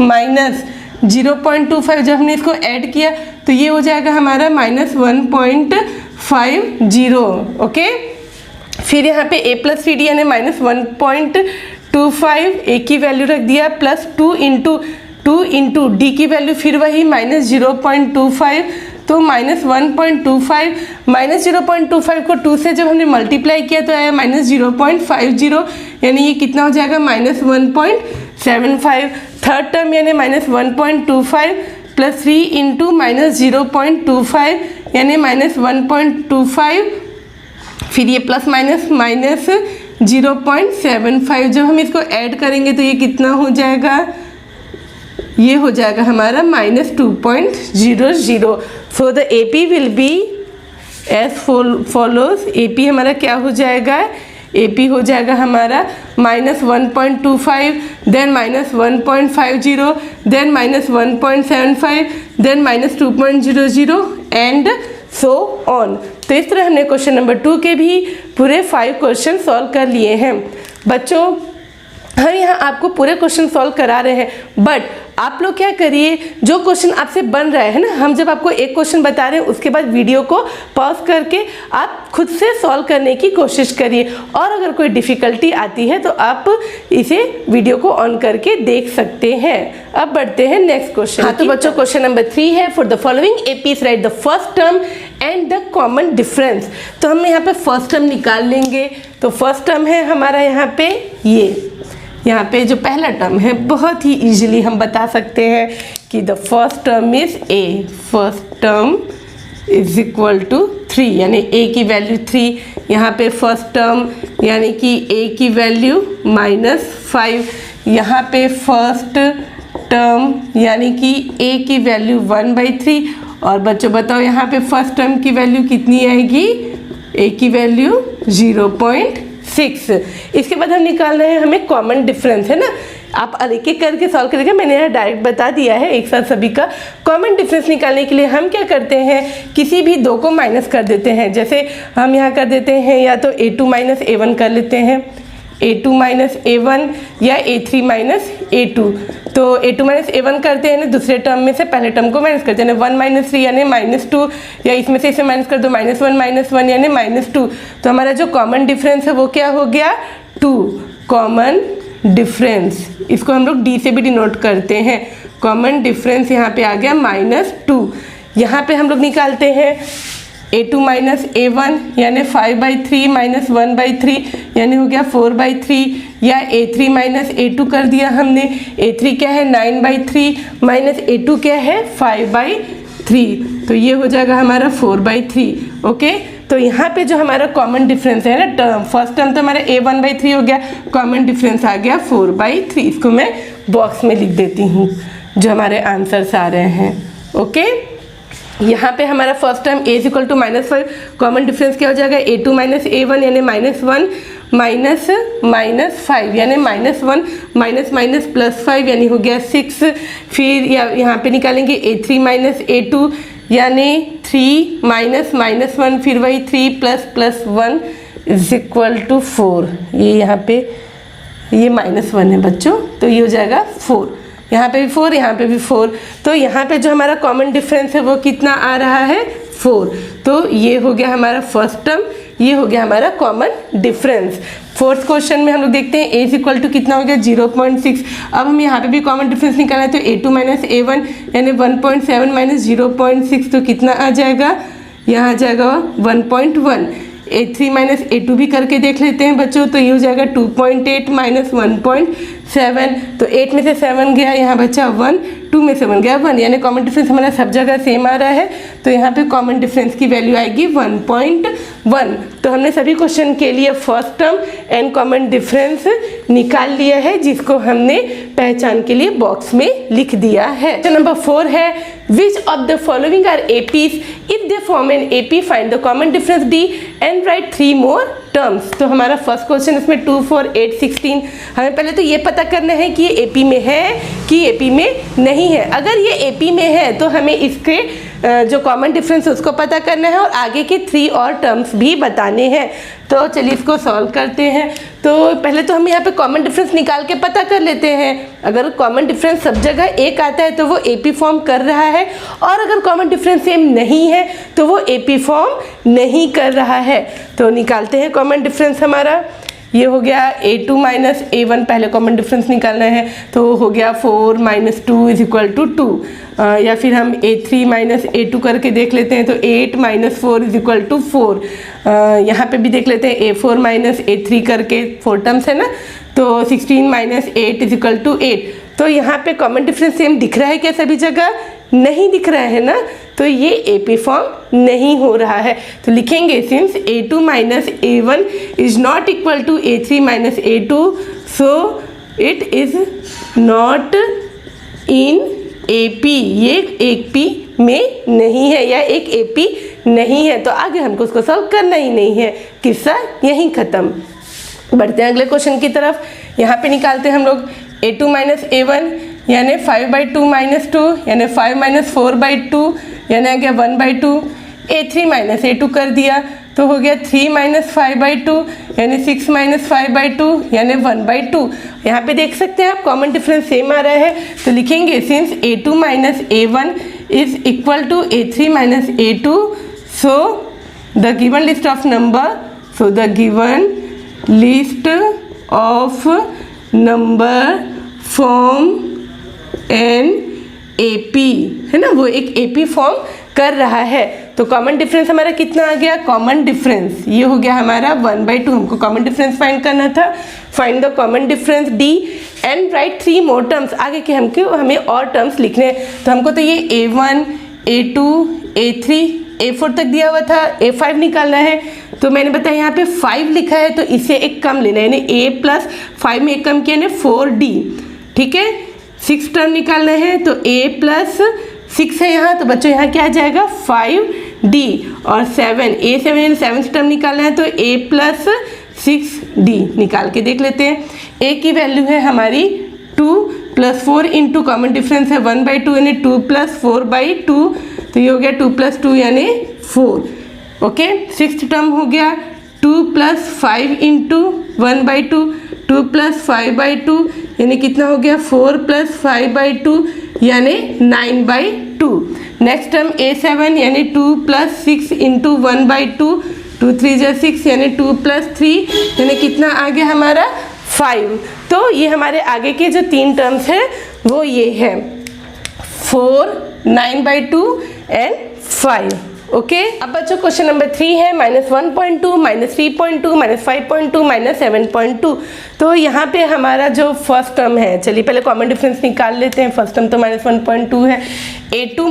माइनस 0.25, जब हमने इसको ऐड किया तो ये हो जाएगा हमारा -1.50। ओके, फिर यहाँ पे a प्लस 3d यानी -1.25, a की वैल्यू रख दिया, प्लस 2 इंटू डी की वैल्यू फिर वही -0.25, तो -1.25 -0.25 को 2 से जब हमने मल्टीप्लाई किया तो आया -0.50, यानी ये कितना हो जाएगा -1.75। थर्ड टर्म यानी -1.25 प्लस 3 इंटू -0.25 यानी -1.25, फिर ये प्लस माइनस 0.75, जब हम इसको ऐड करेंगे तो ये कितना हो जाएगा, ये हो जाएगा हमारा -2.00। So the AP will be as follows, AP हमारा क्या हो जाएगा, AP हो जाएगा हमारा -1.25 then -1.50 then -1.75 then -2.00 and so on. तो इस तरह हमने क्वेश्चन नंबर 2 के भी पूरे 5 क्वेश्चन सॉल्व कर लिए हैं। बच्चों हम यहाँ आपको पूरे क्वेश्चन सॉल्व करा रहे हैं, बट आप लोग क्या करिए, जो क्वेश्चन आपसे बन रहा है ना, हम जब आपको एक क्वेश्चन बता रहे हैं उसके बाद वीडियो को पॉज करके आप खुद से सॉल्व करने की कोशिश करिए, और अगर कोई डिफ़िकल्टी आती है तो आप इसे वीडियो को ऑन करके देख सकते हैं। अब बढ़ते हैं नेक्स्ट क्वेश्चन। हाँ, तो बच्चों क्वेश्चन नंबर 3 है, for the following APs right the first term and the common difference. तो हम यहाँ पे फर्स्ट टर्म निकाल लेंगे। तो फर्स्ट टर्म है हमारा यहाँ पे यहाँ पे जो पहला टर्म है, बहुत ही इजीली हम बता सकते हैं कि the first term is a, first term is equal to 3, यानी a की वैल्यू 3, यहाँ पे फर्स्ट टर्म यानी कि a की वैल्यू -5, यहाँ पे फर्स्ट टर्म यानी कि a की वैल्यू 1/3, और बच्चों बताओ यहाँ पे फर्स्ट टर्म की वैल्यू कितनी आएगी, a की वैल्यू 0.6। इसके बाद हम निकाल रहे हैं हमें कॉमन डिफरेंस, है ना, आप एक एक करके सॉल्व करेंगे, मैंने यहाँ डायरेक्ट बता दिया है एक साथ सभी का। कॉमन डिफरेंस निकालने के लिए हम क्या करते हैं, किसी भी दो को माइनस कर देते हैं। जैसे हम यहाँ कर देते हैं या तो a2 - a1 कर लेते हैं, a2 - a1 या a3 - a2। तो a2 माइनस a1 करते हैं ना, दूसरे टर्म में से पहले टर्म को माइनस करते हैं, 1 माइनस 3 यानी -2, या इसमें से इसे माइनस कर दो, -1 माइनस 1 यानी -2। तो हमारा जो कॉमन डिफरेंस है वो क्या हो गया, 2 कॉमन डिफरेंस। इसको हम लोग d से भी डिनोट करते हैं। कॉमन डिफरेंस यहाँ पे आ गया -2। यहाँ पे हम लोग निकालते हैं a2 माइनस a1 यानी 5/3 माइनस 1/3 यानी हो गया 4/3, या a3 माइनस a2 कर दिया हमने। a3 क्या है 9/3 माइनस a2 क्या है 5/3, तो ये हो जाएगा हमारा 4/3। ओके, तो यहाँ पे जो हमारा कॉमन डिफरेंस है ना, फर्स्ट टर्म तो हमारा a1/3 हो गया, कॉमन डिफरेंस आ गया 4/3। इसको मैं बॉक्स में लिख देती हूँ जो हमारे आंसर्स आ रहे हैं। ओके, यहाँ पे हमारा first term a equal to -5, common difference क्या हो जाएगा, a2 माइनस a1 यानी -1 माइनस 5 यानी -1 माइनस +5 यानी हो गया 6। फिर यहाँ पे निकालेंगे a3 माइनस a2 यानी 3 माइनस -1, फिर वही 3 + 1 इज इक्वल टू 4। ये यहाँ पे ये -1 है बच्चों, तो ये हो जाएगा 4। यहाँ पे भी 4, यहाँ पे भी 4, तो यहाँ पे जो हमारा कॉमन डिफरेंस है वो कितना आ रहा है 4। तो ये हो गया हमारा फर्स्ट टर्म, ये हो गया हमारा कॉमन डिफरेंस। फोर्थ क्वेश्चन में हम लोग देखते हैं a इक्वल टू कितना हो गया 0.6। अब हम यहाँ पे भी कॉमन डिफरेंस निकालना है, तो a2 माइनस a1 यानी 1.7 माइनस 0.6, तो कितना आ जाएगा, यहाँ आ जाएगा 1.1। a3 माइनस a2 भी करके देख लेते हैं बच्चों, तो ये हो जाएगा 2.8 माइनस 1.7, तो 8 में से 7 गया, यहाँ बचा 1, 2 में से 1 गया 1, यानी कॉमन डिफरेंस हमारा सब जगह सेम आ रहा है, तो यहाँ पे कॉमन डिफरेंस की वैल्यू आएगी 1.1। तो हमने सभी क्वेश्चन के लिए first term and common difference निकाल लिया है, जिसको हमने पहचान के लिए बॉक्स में लिख दिया है। तो नंबर 4 है, which of the following are APs, if they form an AP find the common difference D and write 3 more terms. तो हमारा फर्स्ट क्वेश्चन इसमें 2, 4, 8, 16, हमें पहले तो ये पता करना है कि ये एपी में है कि एपी में नहीं है। अगर ये एपी में है तो हमें इसके जो कॉमन डिफरेंस है उसको पता करना है और आगे के 3 और टर्म्स भी बताने हैं। तो चलिए इसको सॉल्व करते हैं। तो पहले तो हम यहाँ पे कॉमन डिफरेंस निकाल के पता कर लेते हैं। अगर कॉमन डिफरेंस सब जगह एक आता है तो वो एपी फॉर्म कर रहा है, और अगर कॉमन डिफरेंस सेम नहीं है तो वो एपी फॉर्म नहीं कर रहा है। तो निकालते हैं कॉमन डिफरेंस हमारा। ये हो गया a2 माइनस a1, पहले कॉमन डिफरेंस निकालना है, तो हो गया 4 माइनस 2 इज इक्वल टू 2। या फिर हम a3 माइनस a2 करके देख लेते हैं, तो 8 माइनस 4 इज इक्वल टू 4। यहाँ पे भी देख लेते हैं a4 माइनस a3 करके, 4 टर्म्स है ना, तो 16 माइनस 8 इज इक्वल टू 8। तो यहाँ पे कॉमन डिफरेंस सेम दिख रहा है क्या सभी जगह? नहीं दिख रहा है ना, तो ये एपी फॉर्म नहीं हो रहा है। तो लिखेंगे since a2 minus a1 is not equal to a3 minus a2, so it is not in AP, ये एपी में नहीं है या एक एपी नहीं है। तो आगे हमको उसको सॉल्व करना ही नहीं है, किस्सा यहीं ख़त्म। बढ़ते हैं अगले क्वेश्चन की तरफ। यहाँ पे निकालते हैं हम लोग a2 माइनस a1 यानी 5/2 माइनस 2 यानी 5 माइनस 4/2 यानी आ गया 1/2। a3 माइनस a2 कर दिया तो हो गया 3 माइनस 5/2 यानी 6 माइनस 5/2 यानी 1/2। यहाँ पे देख सकते हैं आप कॉमन डिफरेंस सेम आ रहा है, तो लिखेंगे since a2 minus a1 is equal to a3 minus a2, so the given list of number, so the given list of number form an AP, है ना, वो एक एपी फॉर्म कर रहा है। तो कॉमन डिफरेंस हमारा कितना आ गया? कॉमन डिफरेंस ये हो गया हमारा 1/2। हमको कॉमन डिफरेंस फाइंड करना था। Find the common difference D and write 3 more terms. आगे के हमें और टर्म्स लिखने हैं, तो हमको तो ये a1, a2, a3, a4 तक दिया हुआ था, a5 निकालना है। तो मैंने बताया यहाँ पे 5 लिखा है, तो इसे एक कम लेना है, यानी a प्लस 5 में एक कम किया यानी 4d। ठीक है, 6 टर्म निकालना है, तो a प्लस 6 है यहाँ, तो बच्चों यहाँ क्या आ जाएगा 5d। और 7 टर्म निकालना है, तो a प्लस 6d निकाल के देख लेते हैं। a की वैल्यू है हमारी 2 + 4 इंटू कॉमन डिफरेंस है 1/2 यानी 2 + 4/2, तो ये हो गया 2 + 2 यानी 4। ओके, 6th टर्म हो गया 2 + 5 × 1/2, 2 + 5/2 यानी कितना हो गया 4 + 5/2 यानी 9/2। नेक्स्ट टर्म A7 यानी 2 + 6 × 1/2, 2 × 3 = 6 यानी 2 + 3 यानी कितना आ गया हमारा 5। तो ये हमारे आगे के जो 3 टर्म्स हैं वो ये है 4, 9/2 एंड 5। ओके अब बच्चों क्वेश्चन नंबर 3 है -1.2, -3.2, -5.2, -7.2। तो यहाँ पे हमारा जो फर्स्ट टर्म है, चलिए पहले कॉमन डिफरेंस निकाल लेते हैं। फर्स्ट टर्म तो -1.2 है, A2 -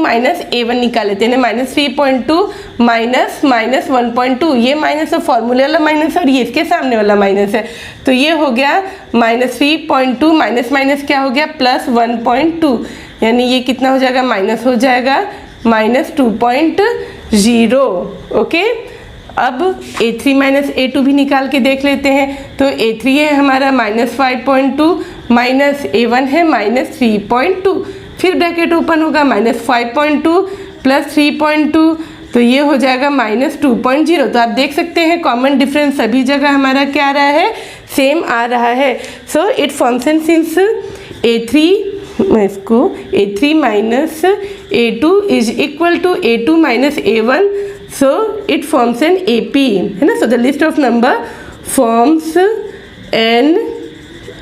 A1 निकाल लेते हैं। -3.2 -1.2, ये माइनस है, फॉर्मूले वाला माइनस है और ये इसके सामने वाला माइनस है। तो ये हो गया -3.2 माइनस क्या हो गया +1.2 यानी ये कितना हो जाएगा माइनस हो जाएगा -2.0। ओके अब A3 - A2 भी निकाल के देख लेते हैं। तो A3 है हमारा -5.2 A1 है -3.2, फिर ब्रैकेट ओपन होगा -5.2 + 3.2 तो ये हो जाएगा -2.0। तो आप देख सकते हैं कॉमन डिफरेंस सभी जगह हमारा क्या आ रहा है, सेम आ रहा है। So it forms an since A3 इसको A3 - A2 is equal to A2 - A1, so it forms an AP, है ना। So the list of number forms an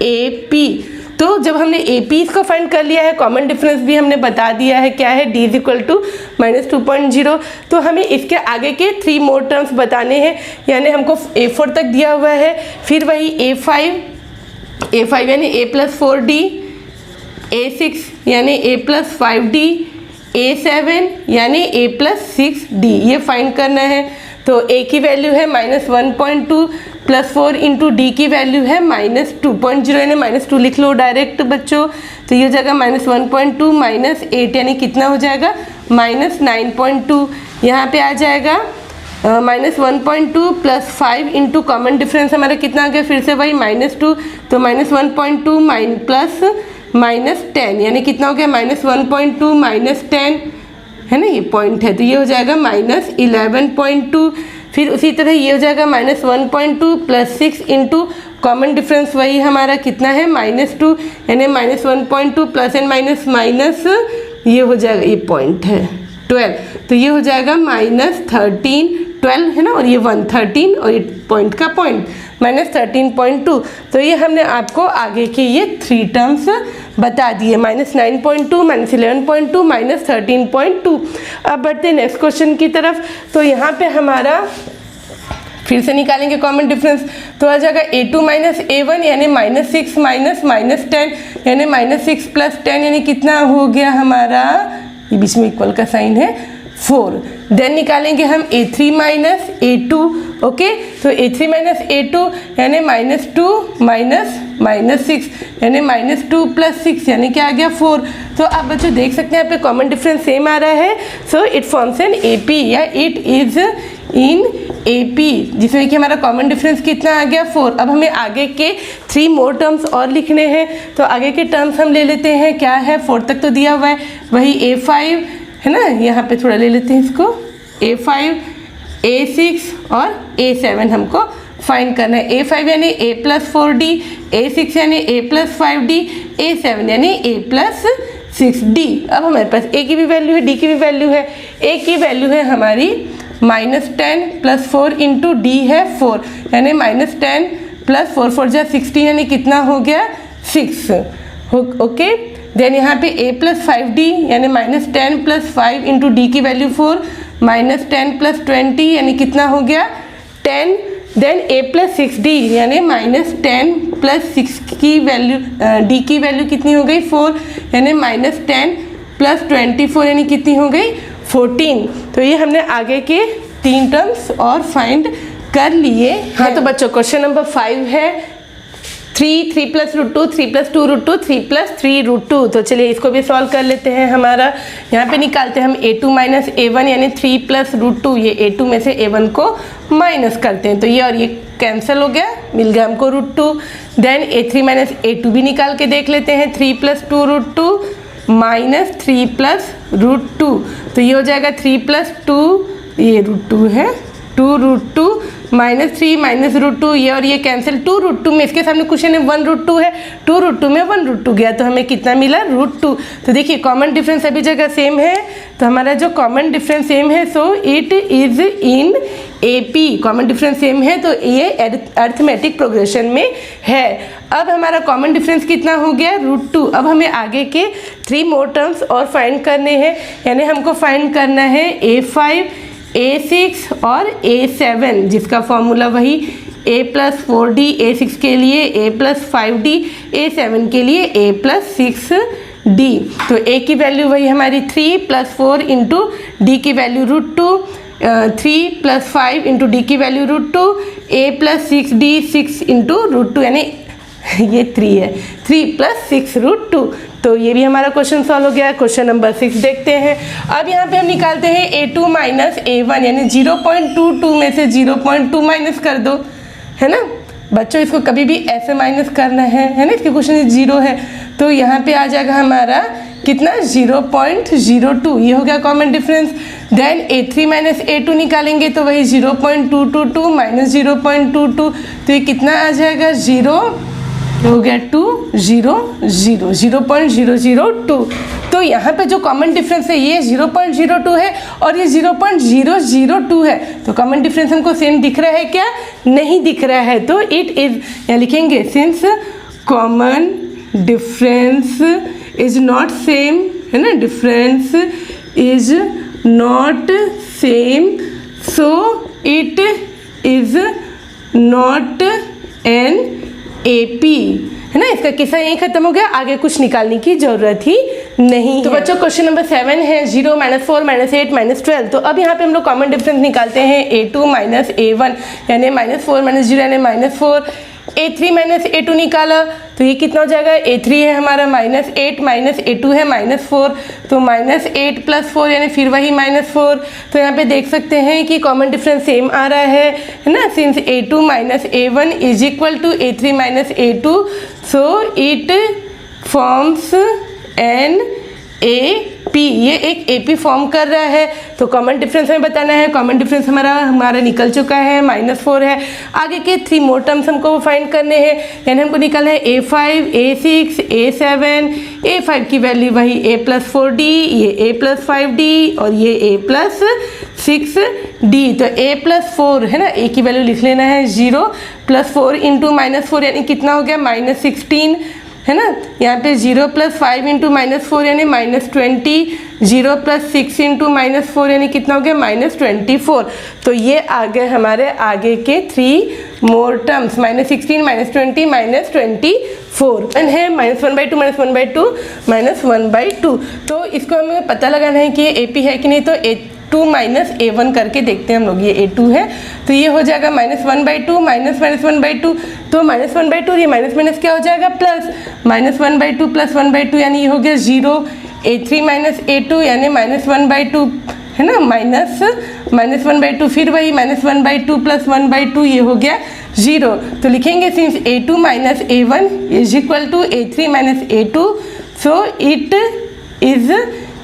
AP। तो जब हमने APs को फाइंड कर लिया है, कॉमन डिफरेंस भी हमने बता दिया है क्या है, D = -2.0। तो हमें इसके आगे के 3 मोर टर्म्स बताने हैं, यानी हमको A4 तक दिया हुआ है, फिर वही A5 यानी A + 4D, A6 यानी A + 5D, A7 यानी A + 6D ये फाइंड करना है। तो A की वैल्यू है -1.2 + 4 × D की वैल्यू है -2.0 यानी -2 लिख लो डायरेक्ट बच्चों। तो ये हो जाएगा -1.2 -8 यानी कितना हो जाएगा -9.2। यहाँ पे आ जाएगा -1.2 + 5 × कॉमन डिफरेंस हमारा कितना आ गया, फिर से वही -2, तो -1.2 + -10 यानी कितना हो गया -1.2 -10, है ना, ये पॉइंट है। तो ये हो जाएगा -11.2। फिर उसी तरह ये हो जाएगा -1.2 + 6 × कॉमन डिफरेंस वही हमारा कितना है -2 यानी -1.2 प्लस एंड माइनस ये हो जाएगा, ये पॉइंट है 12, तो ये हो जाएगा -13, 12 है ना, और ये 1 13 और ये पॉइंट का पॉइंट -13.2। तो ये हमने आपको आगे के ये 3 टर्म्स बता दिए, -9.2, -11.2, -13.2। अब बढ़ते हैं नेक्स्ट क्वेश्चन की तरफ। तो यहाँ पे हमारा फिर से निकालेंगे कॉमन डिफरेंस, तो आ जाएगा A2 - A1 यानी -6 -10 यानी -6 + 10 यानी कितना हो गया हमारा, ये बीच में इक्वल का साइन है 4। देन निकालेंगे हम A3 - A2। ओके, तो A3 - A2 यानी -2 -6 यानी -2 + 6 यानी क्या आ गया 4। तो आप बच्चों देख सकते हैं यहाँ पे कॉमन डिफरेंस सेम आ रहा है। So it forms an AP या इट इज इन AP, जिसमें कि हमारा कॉमन डिफरेंस कितना आ गया 4। अब हमें आगे के 3 मोर टर्म्स और लिखने हैं, तो आगे के टर्म्स हम ले लेते हैं, क्या है 4 तक तो दिया हुआ है, वही A5 है ना, यहाँ पे थोड़ा ले लेते हैं इसको, A5 A6 और A7 हमको फाइंड करना है। A5 यानी A + 4D, A6 यानी A + 5D, A7 यानी A + 6D। अब हमारे पास A की भी वैल्यू है, D की भी वैल्यू है। A की वैल्यू है हमारी -10 + 4 × D है 4 यानी -10 + 4 4 = 60 यानी कितना हो गया 6। ओके, देन यहाँ पे A + 5D यानी -10 + 5 × D की वैल्यू 4 -10 + 20 यानी कितना हो गया 10। देन A + 6D यानी -10 + 6 की वैल्यू D की वैल्यू कितनी हो गई 4 यानी -10 + 24 यानी कितनी हो गई 14। तो ये हमने आगे के 3 टर्म्स और फाइंड कर लिए। हाँ, तो बच्चों क्वेश्चन नंबर 5 है 3 + √2 3 + 2 √2 3 + 3 √2। तो चलिए इसको भी सॉल्व कर लेते हैं। हमारा यहाँ पे निकालते हैं हम A2 - A1 यानी 3 + √2, ये A2 में से A1 को माइनस करते हैं, तो ये और ये कैंसिल हो गया, मिल गया हमको √2। देन A3 - A2 भी निकाल के देख लेते हैं, 3 + 2 √2 -3 + √2, तो ये हो जाएगा 3 + 2, ये √2 है 2 √2 -3 -√2 ये और ये कैंसिल, 2√2 में इसके सामने क्वेश्चन है 1√2 है, 2√2 में 1√2 गया तो हमें कितना मिला √2। तो देखिए कॉमन डिफरेंस सभी जगह सेम है, तो हमारा जो कॉमन डिफरेंस सेम है so it is in AP, common difference same है तो ये अरिथमेटिक प्रोग्रेशन में है। अब हमारा कॉमन डिफरेंस कितना हो गया √2। अब हमें आगे के 3 मोर टर्म्स और फाइंड करने हैं, यानी हमको फाइंड करना है A5, A6 और A7 जिसका फॉर्मूला वही A+4D, A6 के लिए A+5D, A7 के लिए A+6D। तो A की वैल्यू वही हमारी 3 + 4 इंटू D की वैल्यू √2, 3 + 5 इंटू D की वैल्यू √2, A+6D 6 इंटू √2 यानी ये 3 है, 3 + 6 √2। तो ये भी हमारा क्वेश्चन सॉल्व हो गया। क्वेश्चन नंबर 6 देखते हैं। अब यहाँ पे हम निकालते हैं A2 - A1 यानी 0.22 में से 0.2 माइनस कर दो, है ना बच्चों। इसको कभी भी ऐसे माइनस करना है ना, इसके क्वेश्चन 0 है तो यहाँ पे आ जाएगा हमारा कितना 0.02, ये हो गया common difference. Then A3 - A2 निकालेंगे तो वही 0.222 - 0.22 तो ये कितना आ जाएगा 0 हो गया 2 0 0 0.002। तो यहाँ पे जो कॉमन डिफरेंस है ये 0.02 है और ये 0.002 है, तो कॉमन डिफरेंस हमको सेम दिख रहा है क्या? नहीं दिख रहा है। तो इट इज यहाँ लिखेंगे since common difference is not same, है ना, difference is not same so it is not an AP, है ना। इसका किस्सा यहीं खत्म हो गया, आगे कुछ निकालने की जरूरत ही नहीं। तो बच्चों क्वेश्चन नंबर 7 है 0 - 4 - 8 - 12। तो अब यहाँ पे हम लोग कॉमन डिफरेंस निकालते हैं A2 - A1 यानी -4 - 0 यानी -4, A3 - A2 निकाला तो ये कितना हो जाएगा A3 है हमारा -8 A2 है -4 तो -8 + 4 यानी फिर वही -4। तो यहाँ पे देख सकते हैं कि कॉमन डिफरेंस सेम आ रहा है ना, since A2 - A1 is equal to A3 - A2 so it forms an AP, ये एक AP फॉर्म कर रहा है। तो कॉमन डिफरेंस हमें बताना है, कॉमन डिफरेंस हमारा निकल चुका है -4 है। आगे के 3 मोर टर्म्स हमको फाइंड करने हैं, यानी हमको निकालना है A5, A6, A7। A5 की वैल्यू वही A+4D, ये A+5D और ये A+6D। तो A+4 है ना, A की वैल्यू लिख लेना है 0 + 4 इंटू -4 यानी कितना हो गया -16, है ना। यहाँ पे 0 + 5 इंटू -4 यानी -20, 0 + 6 इंटू -4 यानी कितना हो गया -24। तो ये आ गए हमारे आगे के 3 मोर टर्म्स -16, -20, -24 है -1/2 -1/2 -1/2। तो इसको हमें पता लगाना है कि ये AP है कि नहीं, तो A2 - A1 करके देखते हैं हम लोग। ये A2 है तो ये हो जाएगा -1/2 -1/2 तो -1/2 ये माइनस क्या हो जाएगा प्लस, -1/2 + 1/2 यानी ये हो गया 0। A3 - A2 यानी -1/2 है ना, -1/2 फिर वही -1/2 + 1/2 ये हो गया 0। तो लिखेंगे since A2 - A1 is equal to A3 - A2 so it is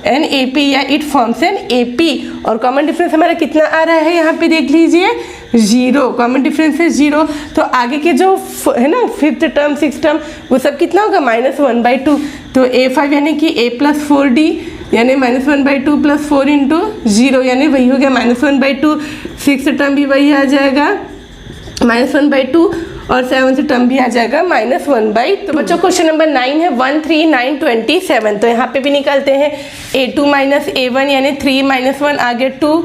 an AP या इट फॉर्म्स एन AP। और कॉमन डिफरेंस हमारा कितना आ रहा है यहाँ पे देख लीजिए 0, कॉमन डिफरेंस है 0। तो आगे के जो है ना 5th टर्म 6th टर्म वो सब कितना होगा -1/2। तो A5 यानी कि A+4D यानी -1/2 + 4 इंटू 0 यानी वही हो गया -1/2। 6th टर्म भी वही आ जाएगा -1/2 और 7th टर्म भी आ जाएगा -1/2। तो बच्चों क्वेश्चन नंबर 9 है 1 3 9 27। तो यहाँ पे भी निकालते हैं A2 - A1 यानी 3 - 1 आगे 2,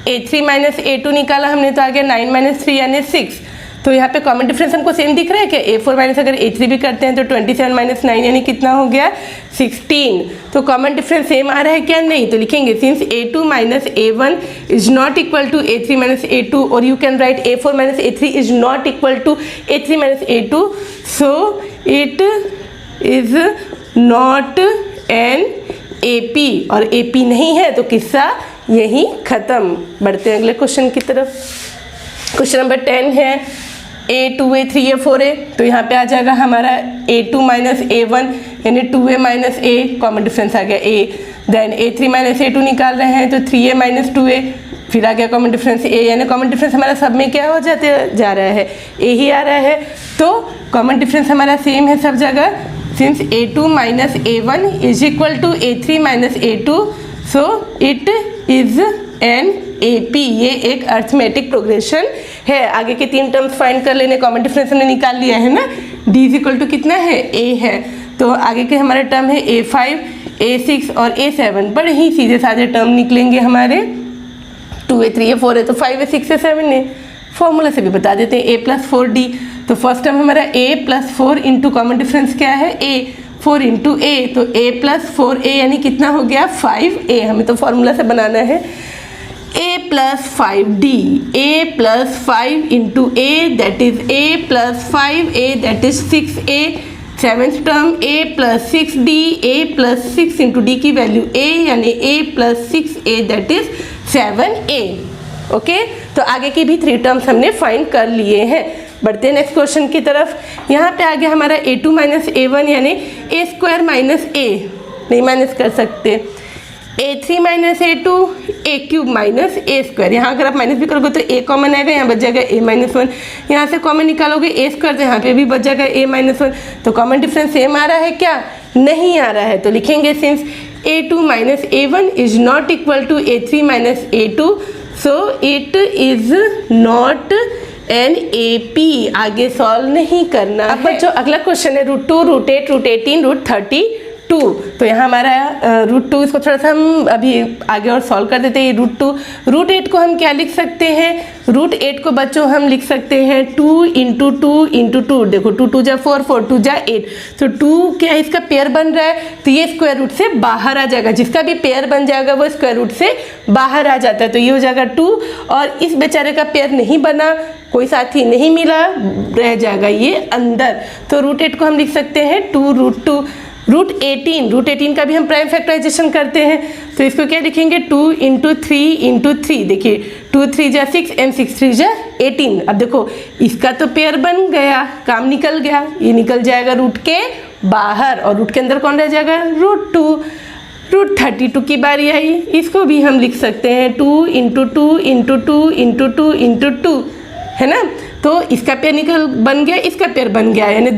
A3 - A2 निकाला हमने तो आ गया 9 - 3 यानी 6। तो यहाँ पे कॉमन डिफरेंस हमको सेम दिख रहा है क्या? A4 माइनस अगर A3 भी करते हैं तो 27 - 9 यानी कितना हो गया 16। तो कॉमन डिफरेंस सेम आ रहा है क्या? नहीं। तो लिखेंगे since A2 - A1 is not equal to A3 - A2 और you can write A4 - A3 is not equal to A3 - A2 so it is not an AP और AP नहीं है तो किस्सा यही खत्म। बढ़ते हैं अगले क्वेश्चन की तरफ। क्वेश्चन नंबर 10 है A 2A 3A 4A। तो यहाँ पे आ जाएगा हमारा A2 - A1 यानी 2A - A, कॉमन डिफरेंस आ गया A। Then A3 minus A2 निकाल रहे हैं तो 3A माइनस 2A, फिर आ गया कॉमन डिफरेंस A, यानी कॉमन डिफरेंस हमारा सब में क्या हो जाते जा रहा है, A ही आ रहा है। तो कॉमन डिफरेंस हमारा सेम है सब जगह, since A2 minus A1 is equal to A3 minus A2, so it is an AP। ये एक अर्थमेटिक प्रोग्रेशन है। आगे के 3 टर्म्स फाइंड कर लेने, कॉमन डिफरेंस हमने निकाल लिया है ना, D इज इक्वल टू कितना है, A है। तो आगे के हमारे टर्म है A5, A6 और A7, बड़े ही सीधे साधे टर्म निकलेंगे हमारे। 2A 3A 4A तो 5A 6A 7A, फॉर्मूला से भी बता देते हैं, A प्लस 4D। तो फर्स्ट टर्म हमारा A plus 4 into common difference क्या है, A, 4 इंटू A, तो A प्लस 4A यानी कितना हो गया 5A, हमें तो फॉर्मूला से बनाना है। A plus 5D, A plus 5 into A that is A plus 5A that is 6A। Seventh term A plus 6D, A plus 6 into D की वैल्यू A यानी A plus 6A that is 7A। Okay, तो आगे की भी 3 टर्म्स हमने फाइंड कर लिए हैं। बढ़ते हैं नेक्स्ट क्वेश्चन की तरफ। यहाँ पे आ गया हमारा A2 माइनस A1 यानी A स्क्वायर माइनस A, नहीं माइनस कर सकते, A3 minus A2 A cube minus A square. यहाँ अगर आप माइनस भी करोगे तो A कॉमन आएगा, यहाँ बच जाएगा A माइनस 1। यहाँ से कॉमन निकालोगे A स्क्वायर तो यहाँ पे भी बच जाएगा A माइनस 1। तो कॉमन डिफरेंस सेम आ रहा है क्या, नहीं आ रहा है, तो लिखेंगे since A2 minus A1 is not equal to A3 minus A2, so it is not an AP। आगे सॉल्व नहीं करना। अब बच्चों अगला क्वेश्चन है √2, √8, √18, √32। तो यहाँ हमारा √2, इसको थोड़ा सा हम अभी आगे और सॉल्व कर देते हैं। √2, √8 को हम क्या लिख सकते हैं, √8 को बच्चों हम लिख सकते हैं 2 इंटू 2 इंटू 2। देखो 2 2 जा 4, 4 2 जा 8, तो 2 क्या है इसका पेयर बन रहा है, तो ये स्क्वायर रूट से बाहर आ जाएगा। जिसका भी पेयर बन जाएगा वो स्क्वायर रूट से बाहर आ जाता है, तो ये हो जाएगा 2। और इस बेचारे का पेयर नहीं बना, कोई साथी नहीं मिला, रह जाएगा ये अंदर। तो √8 को हम लिख सकते हैं 2 √2। √18 का भी हम प्राइम फैक्टराइजेशन करते हैं, तो इसको क्या लिखेंगे 2 इंटू 3 इंटू 3। देखिए 2 3 जा 6 एंड 6 3 जा 18। अब देखो इसका तो पेयर बन गया, काम निकल गया, ये निकल जाएगा रूट के बाहर, और रूट के अंदर कौन रह जाएगा, √2। √32 की बारी आई, इसको भी हम लिख सकते हैं 2 इंटू 2 इंटू 2 इंटू 2 इंटू 2, है ना। तो इसका पेयर निकल बन गया, इसका पेयर बन गया, यानी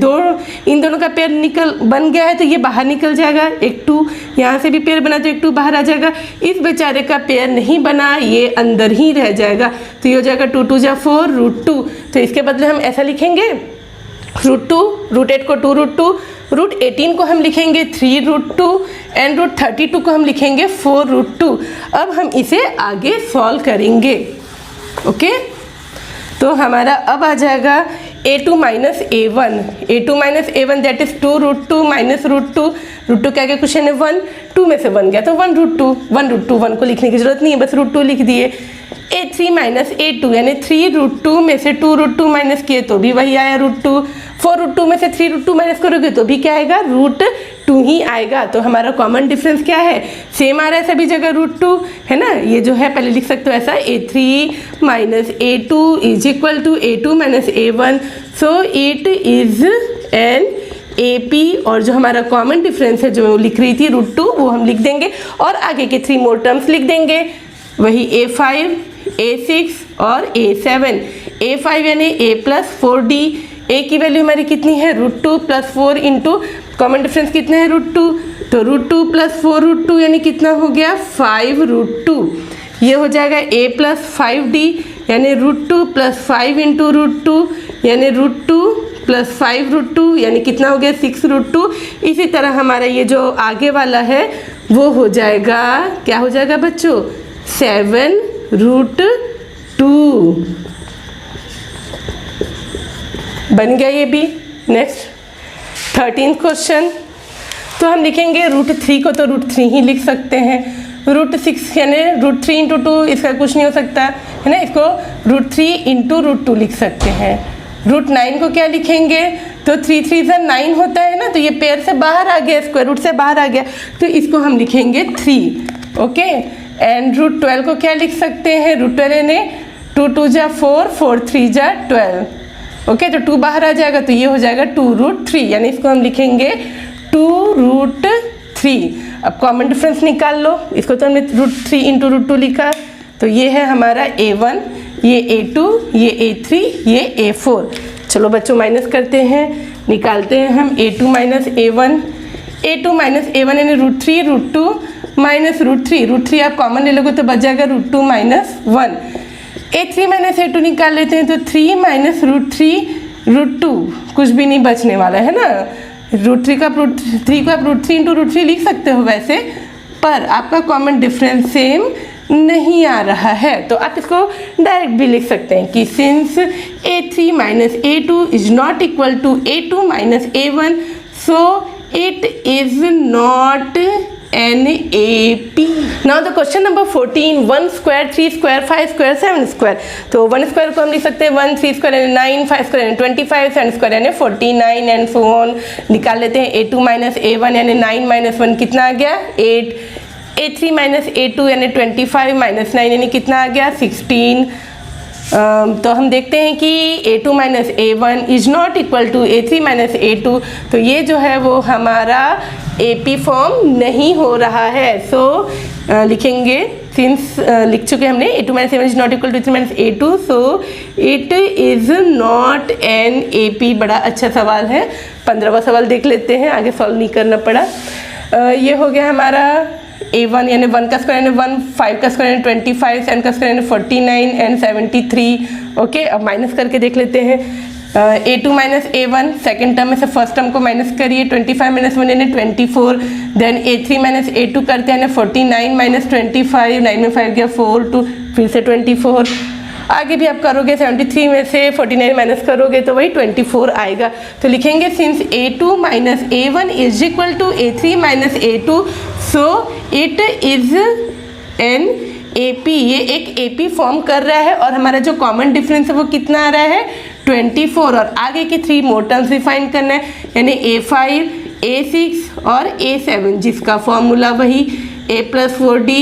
इन दोनों का पेयर निकल बन गया है, तो ये बाहर निकल जाएगा। एक 2 यहाँ से भी पेयर बना तो एक 2 बाहर आ जाएगा। इस बेचारे का पेयर नहीं बना, ये अंदर ही रह जाएगा, तो ये हो जाएगा 2 2 जा 4 √2। तो इसके बदले हम ऐसा लिखेंगे √2, √8 को 2 √2, √18 को हम लिखेंगे 3 √2 एंड √32 को हम लिखेंगे 4 √2। अब हम इसे आगे सॉल्व करेंगे। ओके, तो हमारा अब आ जाएगा A2 minus A1, A2 minus A1 that is 2 √2 minus √2। √2 क्या क्या क्वेश्चन है 1, 2 में से 1 गया तो 1 √2, 1 √2, 1 को लिखने की जरूरत नहीं है, बस √2 लिख दिए। A3 माइनस A2 यानी 3 √2 में से 2 √2 माइनस किए तो भी वही आया √2। 4 √2 में से 3 √2 माइनस करोगे तो भी क्या आएगा, √2 ही आएगा। तो हमारा कॉमन डिफरेंस क्या है, सेम आ रहा है सभी जगह √2, है ना। ये जो है पहले लिख सकते हो ऐसा, A3 minus A2 is equal to A2 minus A1, so it is an AP। और जो हमारा कॉमन डिफरेंस है जो लिख रही थी √2, वो हम लिख देंगे और आगे के 3 मोर टर्म्स लिख देंगे, वही A5, A6 और A7। A5 यानी A प्लस 4D, A की वैल्यू हमारी कितनी है √2 प्लस 4 इंटू कॉमन डिफरेंस कितना है √2, तो √2 प्लस 4 √2 यानी कितना हो गया 5 √2। ये हो जाएगा A प्लस 5D यानी √2 प्लस 5 इंटू √2 यानी √2 प्लस 5 √2 यानी कितना हो गया 6 √2। इसी तरह हमारा ये जो आगे वाला है वो हो जाएगा, क्या हो जाएगा बच्चों, 7 √2 बन गया ये भी। नेक्स्ट 13th क्वेश्चन, तो हम लिखेंगे √3 को तो √3 ही लिख सकते हैं, √6 यानी √3 इंटू 2 इसका कुछ नहीं हो सकता है ना, इसको √3 इंटू √2 लिख सकते हैं। √9 को क्या लिखेंगे, तो 3 3 जा 9 होता है ना, तो ये पेयर से बाहर आ गया, स्क्वायर रूट से बाहर आ गया, तो इसको हम लिखेंगे 3। ओके, एंड √12 को क्या लिख सकते हैं, √12 यानी 2 2 जा 4, 4 3 जा 12। ओके, तो 2 बाहर आ जाएगा, तो ये हो जाएगा 2 √3 यानी इसको हम लिखेंगे 2 √3। 3। अब कॉमन डिफरेंस निकाल लो, इसको तो हमने √3 इंटू √2 लिखा, तो ये है हमारा A1, ये A2, ये A3, ये A4। चलो बच्चों माइनस करते हैं, निकालते हैं हम A2 minus A1, A2 minus A1 यानी √3, √2 माइनस √3 आप कॉमन ले लोगे तो बच जाएगा √2 माइनस 1। A3 माइनस A2 निकाल लेते हैं तो 3 माइनस √2 कुछ भी नहीं बचने वाला है ना। √3 को आप √3 इंटू √3 लिख सकते हो वैसे, पर आपका कॉमन डिफरेंस सेम नहीं आ रहा है, तो आप इसको डायरेक्ट भी लिख सकते हैं कि since A3 minus A2 is not equal to A2 minus A1, so it is not an AP। Now the question number 14, 1 square, 3 square, 5 square, 7 square. तो 1 स्क्वायर को हम लिख सकते हैं 1, 3 स्क्वायर यानी 9, 5 स्क्वायर यानी 25, 7 स्क्वायर यानी 49 एंड सो ऑन। निकाल लेते हैं A2 माइनस A1 यानी 9 माइनस 1 कितना आ गया 8, A3 माइनस A2 यानी 25 माइनस 9 यानी कितना आ गया 16। तो हम देखते हैं कि A2 minus A1 is not equal to A3 minus A2, तो ये जो है वो हमारा AP फॉर्म नहीं हो रहा है। सो लिखेंगे सिंस लिख चुके हमने A2 minus A1 is not equal to A3 minus A2, so it is not an AP। बड़ा अच्छा सवाल है, 15वां सवाल देख लेते हैं, आगे सॉल्व नहीं करना पड़ा। ये हो गया हमारा A1 यानी 1 का स्क्वायर यानी 1, 5 का स्क्वायर यानी 25, 7 का स्क्वायर यानी 49 एंड 73। ओके, अब माइनस करके देख लेते हैं। A2 minus A1 second term में से फर्स्ट टर्म को माइनस करिए, 25 माइनस 1 यानी 24, देन A3 माइनस A2 करते हैं 49 माइनस 25, 9 में 5 गया 4, 2 फिर से 24। आगे भी आप करोगे 73 में से 49 माइनस करोगे तो वही 24 आएगा। तो लिखेंगे since A2 minus A1 is equal to A3 minus A2, so it is an AP। ये एक AP फॉर्म कर रहा है और हमारा जो कॉमन डिफरेंस है वो कितना आ रहा है 24, और आगे के 3 मोर टर्म्स डिफाइन करना है यानी A5, A6 और A7, जिसका फॉर्मूला वही A plus 4D,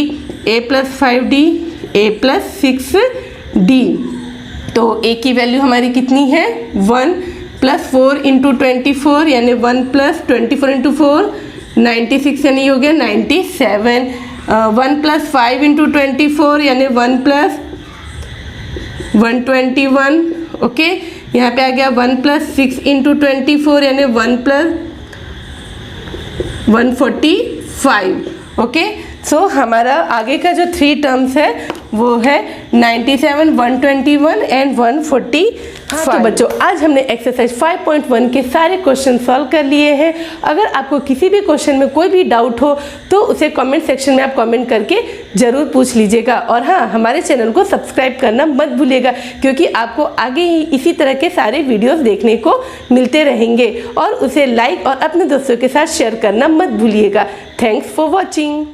A plus 5D, A plus 6D। तो A की वैल्यू हमारी कितनी है 1 प्लस 4 इंटू 24 यानी 1 प्लस 24 इंटू 4 96 यानी हो गया 97, 1 प्लस 5 इंटू 24 यानी 1 प्लस 121। ओके, यहाँ पे आ गया 1 प्लस 6 इंटू 24 यानी 1 प्लस 145। ओके, सो हमारा आगे का जो 3 टर्म्स है वो है 97, 121 एंड 145। तो बच्चों आज हमने एक्सरसाइज 5.1 के सारे क्वेश्चन सॉल्व कर लिए हैं। अगर आपको किसी भी क्वेश्चन में कोई भी डाउट हो तो उसे कमेंट सेक्शन में आप कमेंट करके ज़रूर पूछ लीजिएगा, और हाँ, हमारे चैनल को सब्सक्राइब करना मत भूलिएगा, क्योंकि आपको आगे ही इसी तरह के सारे वीडियोस देखने को मिलते रहेंगे। और उसे लाइक और अपने दोस्तों के साथ शेयर करना मत भूलिएगा। Thanks for watching.